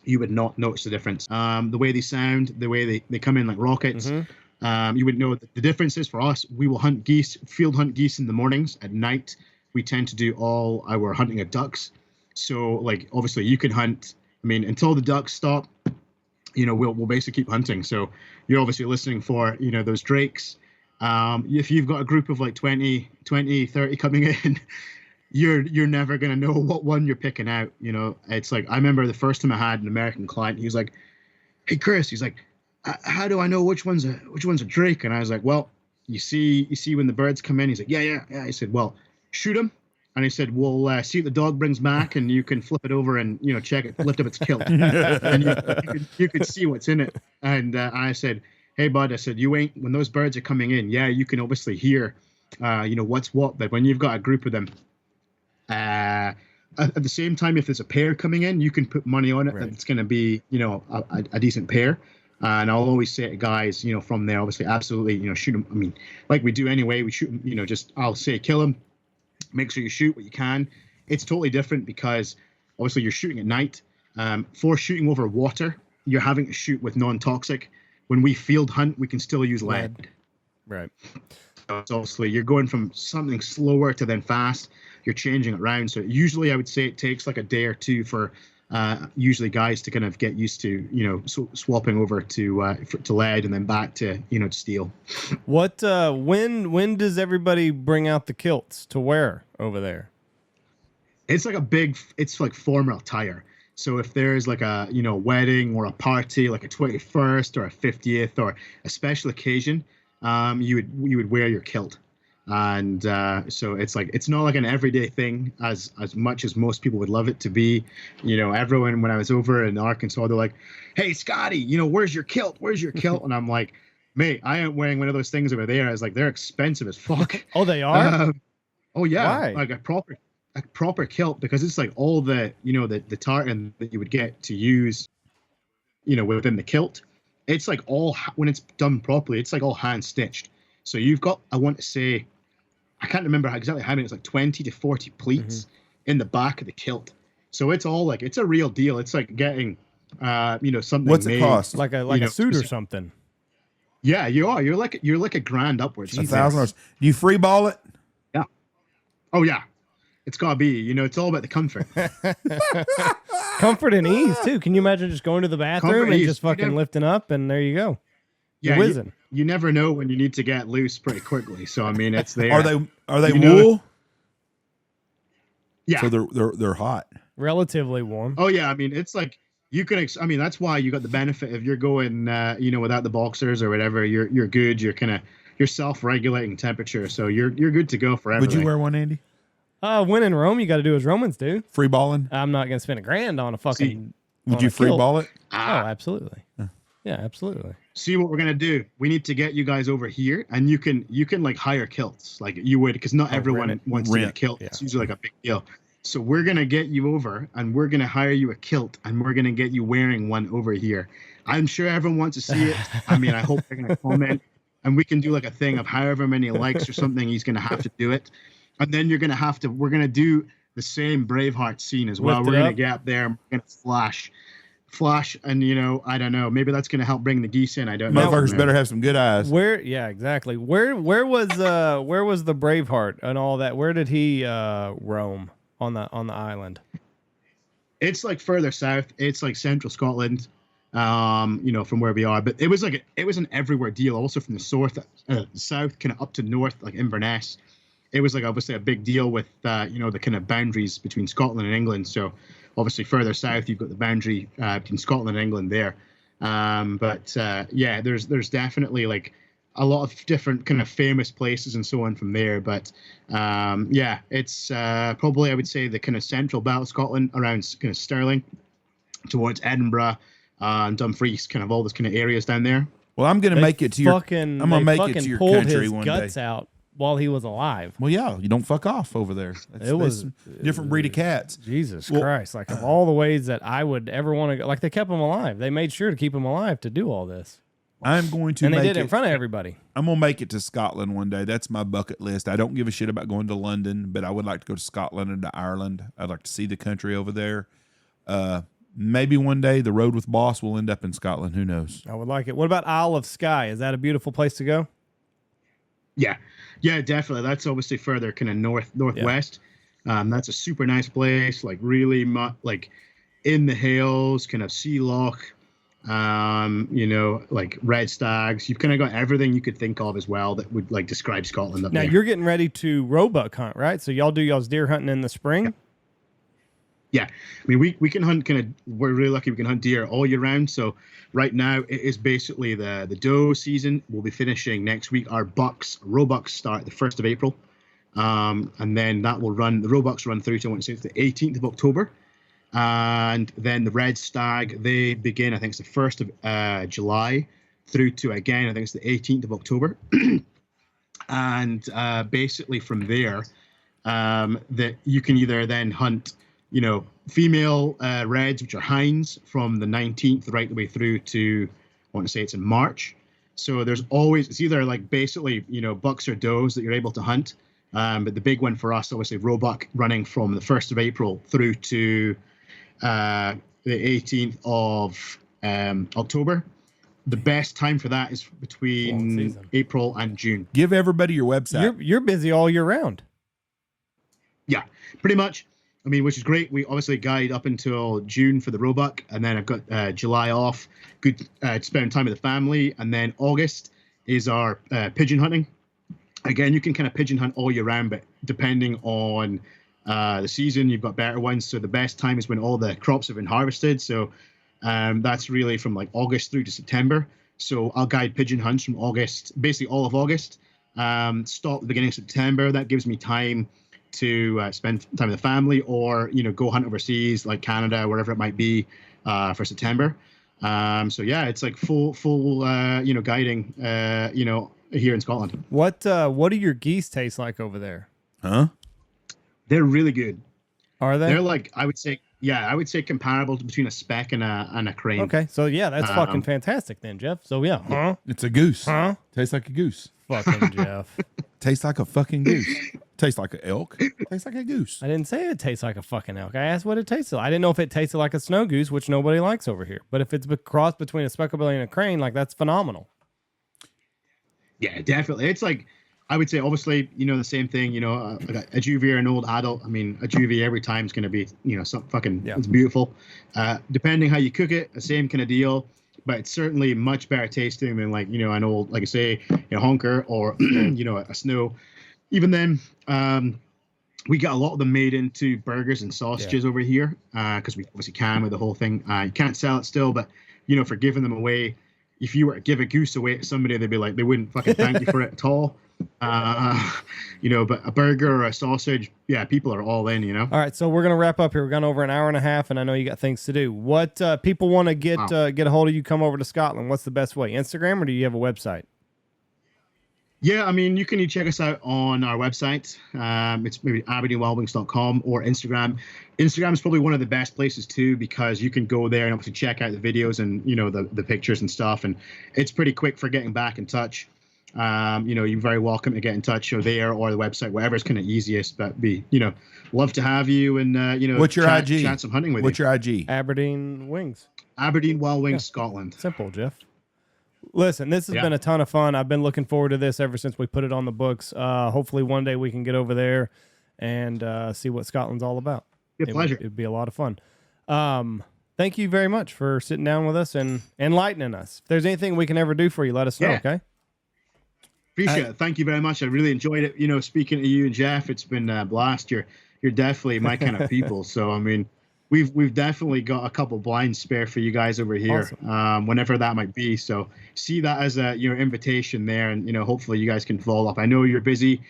you would not notice the difference. The way they sound, the way they come in like rockets, you would know that the difference is for us. We will field hunt geese in the mornings. At night, we tend to do all our hunting of ducks. So like, obviously you can hunt, I mean, until the ducks stop, we'll basically keep hunting. So you're obviously listening for, those drakes. If you've got a group of like 20, 30 coming in, you're never going to know what one you're picking out. It's like, I remember the first time I had an American client, he was like, "Hey, Chris," he's like, "How do I know which one's a drake?" And I was like, "Well, you see when the birds come in." He's like, yeah. I said, "Well, shoot them." And he said, "We'll see what the dog brings back, and you can flip it over and check it, lift up its kilt, and you could see what's in it." And I said, "Hey, bud," I said, when those birds are coming in, yeah, you can obviously hear, what's what, but when you've got a group of them, at the same time, if there's a pair coming in, you can put money on it that it's going to be, a decent pair." And I'll always say to guys, from there, obviously, absolutely, shoot them. I mean, like we do anyway, we shoot them, I'll say kill them. Make sure you shoot what you can. It's totally different because obviously you're shooting at night. For shooting over water, you're having to shoot with non-toxic. When we field hunt, we can still use lead. Right. So obviously you're going from something slower to then fast. You're changing it around. So usually I would say it takes like a day or two for usually guys to kind of get used to, swapping over to lead and then back to, to steel. What, when does everybody bring out the kilts to wear over there? It's like it's like formal attire. So if there's like a, wedding or a party, like a 21st or a 50th or a special occasion, you would wear your kilt. And so it's like, it's not like an everyday thing as much as most people would love it to be. Everyone, when I was over in Arkansas, they're like, "Hey, Scotty, where's your kilt? Where's your kilt?" And I'm like, "Mate, I ain't wearing one of those things over there." I was like, "They're expensive as fuck." Oh, they are? Oh, yeah. Why? Like a proper kilt, because it's like all the, the tartan that you would get to use, within the kilt. It's like when it's done properly, it's like all hand stitched. So you've got, I want to say, I can't remember exactly how many. It's like 20 to 40 pleats in the back of the kilt. So it's all like, it's a real deal. It's like getting, something. What's it cost? Like a suit or something. Yeah, you are. You're like a grand upwards. $1,000. Do you free ball it? Yeah. Oh yeah. It's gotta be. It's all about the comfort. Comfort and ease too. Can you imagine just going to the bathroom and just fucking lifting up and there you go? Yeah, you never know when you need to get loose pretty quickly. So I mean, it's there. Are they wool? Yeah. So they're hot. Relatively warm. Oh yeah, I mean it's like you can. I mean that's why you got the benefit if you're going, without the boxers or whatever. You're good. You're self-regulating temperature, so you're good to go for everything. Would you wear one, Andy? When in Rome, you got to do as Romans do. Free balling? I'm not gonna spend $1,000 on a fucking. Would you free ball it? Oh, absolutely. Yeah, absolutely. See what we're gonna do. We need to get you guys over here, and you can like hire kilts like you would, because not everyone wants to get a kilt. Yeah. It's usually like a big deal. So we're gonna get you over, and we're gonna hire you a kilt, and we're gonna get you wearing one over here. I'm sure everyone wants to see it. I mean, I hope they're gonna comment, and we can do like a thing of however many likes or something. He's gonna have to do it, and then you're gonna have to. We're gonna do the same Braveheart scene as well. We're gonna get up there, and we're gonna flash, and I don't know, maybe that's going to help bring the geese in. I don't know. Motherfuckers better have some good eyes. Yeah, exactly. Where was the Braveheart and all that? Where did he roam on the island? It's like further south. It's like central Scotland, from where we are. But it was an everywhere deal. Also from the south, kind of up to north, like Inverness. It was like obviously a big deal with the kind of boundaries between Scotland and England. So obviously further south, you've got the boundary between Scotland and England there. There's definitely like a lot of different kind of famous places and so on from there. But it's probably, I would say, the kind of central belt of Scotland around kind of Stirling towards Edinburgh and Dumfries, kind of all those kind of areas down there. Well, I'm going to make it to your country one day. Guts out while he was alive. Well, yeah, you don't fuck off over there. That's a different breed of cats. Jesus Christ. Like, of all the ways that I would ever want to go, like, they kept him alive. They made sure to keep him alive to do all this. I'm going to and they did it in front of everybody. I'm going to make it to Scotland one day. That's my bucket list. I don't give a shit about going to London, but I would like to go to Scotland and to Ireland. I'd like to see the country over there. Maybe one day the road with Boss will end up in Scotland. Who knows? I would like it. What about Isle of Skye? Is that a beautiful place to go? Yeah, definitely. That's obviously further kind of northwest. Yeah. That's a super nice place, like really like in the hills, kind of sea loch, like red stags. You've kind of got everything you could think of as well that would like describe Scotland up now there. You're getting ready to roebuck hunt, right? So y'all do y'all's deer hunting in the spring? Yeah. I mean, we can hunt we're really lucky we can hunt deer all year round. So right now it is basically the doe season. We'll be finishing next week. Our roebucks start the 1st of April. And then that will run, the roebucks run through to, I want to say it's the 18th of October. And then the red stag, they begin, I think it's the 1st of July through to, again, I think it's the 18th of October. And basically from there, that you can either then hunt female reds, which are hinds, from the 19th right the way through to, I want to say it's in March. So there's always, it's either like basically, bucks or does that you're able to hunt. But the big one for us, obviously, roebuck running from the 1st of April through to the 18th of October. The best time for that is between April and June. Give everybody your website. You're busy all year round. Yeah, pretty much. I mean, which is great. We obviously guide up until June for the roebuck, and then I've got July off, good to spend time with the family, and then August is our pigeon hunting. Again, you can kind of pigeon hunt all year round, but depending on the season, you've got better ones. So the best time is when all the crops have been harvested. So that's really from like August through to September. So I'll guide pigeon hunts from August, basically all of August, stop at the beginning of September. That gives me time to spend time with the family, or go hunt overseas like Canada, wherever it might be, for September. So yeah, it's like full guiding here in Scotland. What do your geese taste like over there? Huh? They're really good. Are they? They're like, I would say comparable to between a speck and a crane. Okay, so yeah, that's fucking fantastic then, Jeff. So yeah, huh? It's a goose. Huh? Tastes like a goose. Fucking Jeff. Tastes like a fucking goose. Tastes like an elk. Tastes like a goose. I didn't say it tastes like a fucking elk. I asked what it tasted like. I didn't know if it tasted like a snow goose, which nobody likes over here. But if it's a cross between a speckled-belly and a crane, like, that's phenomenal. Yeah, definitely. It's like, I would say, obviously, the same thing, a juvie or an old adult. I mean, a juvie every time is going to be, some fucking, it's beautiful. Depending how you cook it, the same kind of deal. But it's certainly much better tasting than like, an old, like I say, honker or, a snow. Even then, we get a lot of them made into burgers and sausages over here because we obviously can with the whole thing. You can't sell it still, but, for giving them away, if you were to give a goose away to somebody, they'd be like, they wouldn't fucking thank you for it at all. But a burger or a sausage, yeah, people are all in, All right, so we're going to wrap up here. We're going over an hour and a half, and I know you got things to do. What people want to get a hold of you, come over to Scotland, what's the best way? Instagram, or do you have a website? Yeah, I mean, you can check us out on our website. It's maybe aberdeenwildwings.com or Instagram. Instagram is probably one of the best places too, because you can go there and obviously check out the videos and, the pictures and stuff. And it's pretty quick for getting back in touch. You're very welcome to get in touch there or the website, whatever's kind of easiest. But love to have you and, what's your IG? Chat some hunting with What's you. your IG? Aberdeen Wings. Aberdeen Wild Wings, Scotland. Simple, Jeff. Listen, this has been a ton of fun. I've been looking forward to this ever since we put it on the books. Hopefully one day we can get over there and see what Scotland's all about. Pleasure. It'd be a lot of fun. Thank you very much for sitting down with us and enlightening us. If there's anything we can ever do for you, let us know, okay? Appreciate it. Thank you very much. I really enjoyed it. Speaking to you and Jeff, it's been a blast. You're definitely my kind of people. So, I mean, we've definitely got a couple blinds spare for you guys over here, awesome. Whenever that might be. So see that as a invitation there, and hopefully you guys can follow up. I know you're busy,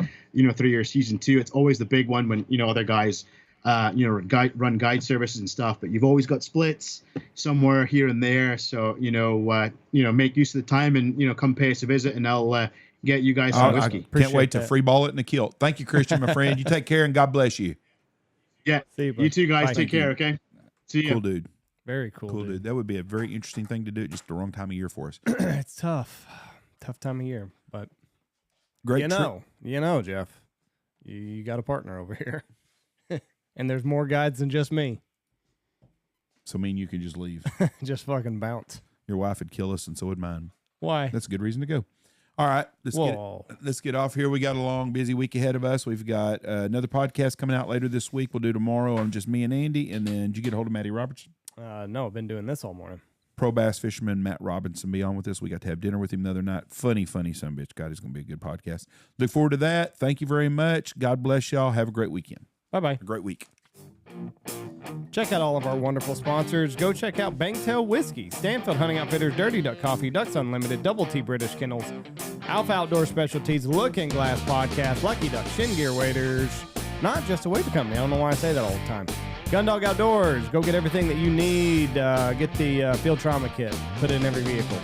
through your season 2. It's always the big one when other guys, run guide services and stuff. But you've always got splits somewhere here and there. So make use of the time and come pay us a visit, and I'll get you guys some whiskey. Can't wait to free ball it in a kilt. Thank you, Kristian, my friend. You take care and God bless you. Yeah. See you too, guys. Bye. Take care, okay? See you. Cool dude. Very cool. Cool dude. That would be a very interesting thing to do. Just the wrong time of year for us. It's tough. Tough time of year. But great. Jeff, you got a partner over here. And there's more guides than just me. So you can just leave. Just fucking bounce. Your wife would kill us, and so would mine. Why? That's a good reason to go. All right, let's get off here. We got a long, busy week ahead of us. We've got another podcast coming out later this week. We'll do tomorrow on just me and Andy. And then, did you get a hold of Matty Robertson? No, I've been doing this all morning. Pro bass fisherman Matt Robinson be on with us. We got to have dinner with him the other night. Funny sumbitch. God, it's going to be a good podcast. Look forward to that. Thank you very much. God bless y'all. Have a great weekend. Bye-bye. A great week. Check out all of our wonderful sponsors. Go check out Bangtail Whiskey, Stanfield Hunting Outfitters, Dirty Duck Coffee, Ducks Unlimited, Double T British Kennels, Alpha Outdoor Specialties, Looking Glass Podcast, Lucky Duck Shin Gear Waders, not just a wader company. I don't know why I say that all the time. Gundog Outdoors. Go get everything that you need. Get the field trauma kit. Put it in every vehicle.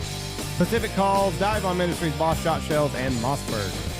Pacific Calls, Dive On Ministries, Boss Shot Shells, and Mossberg.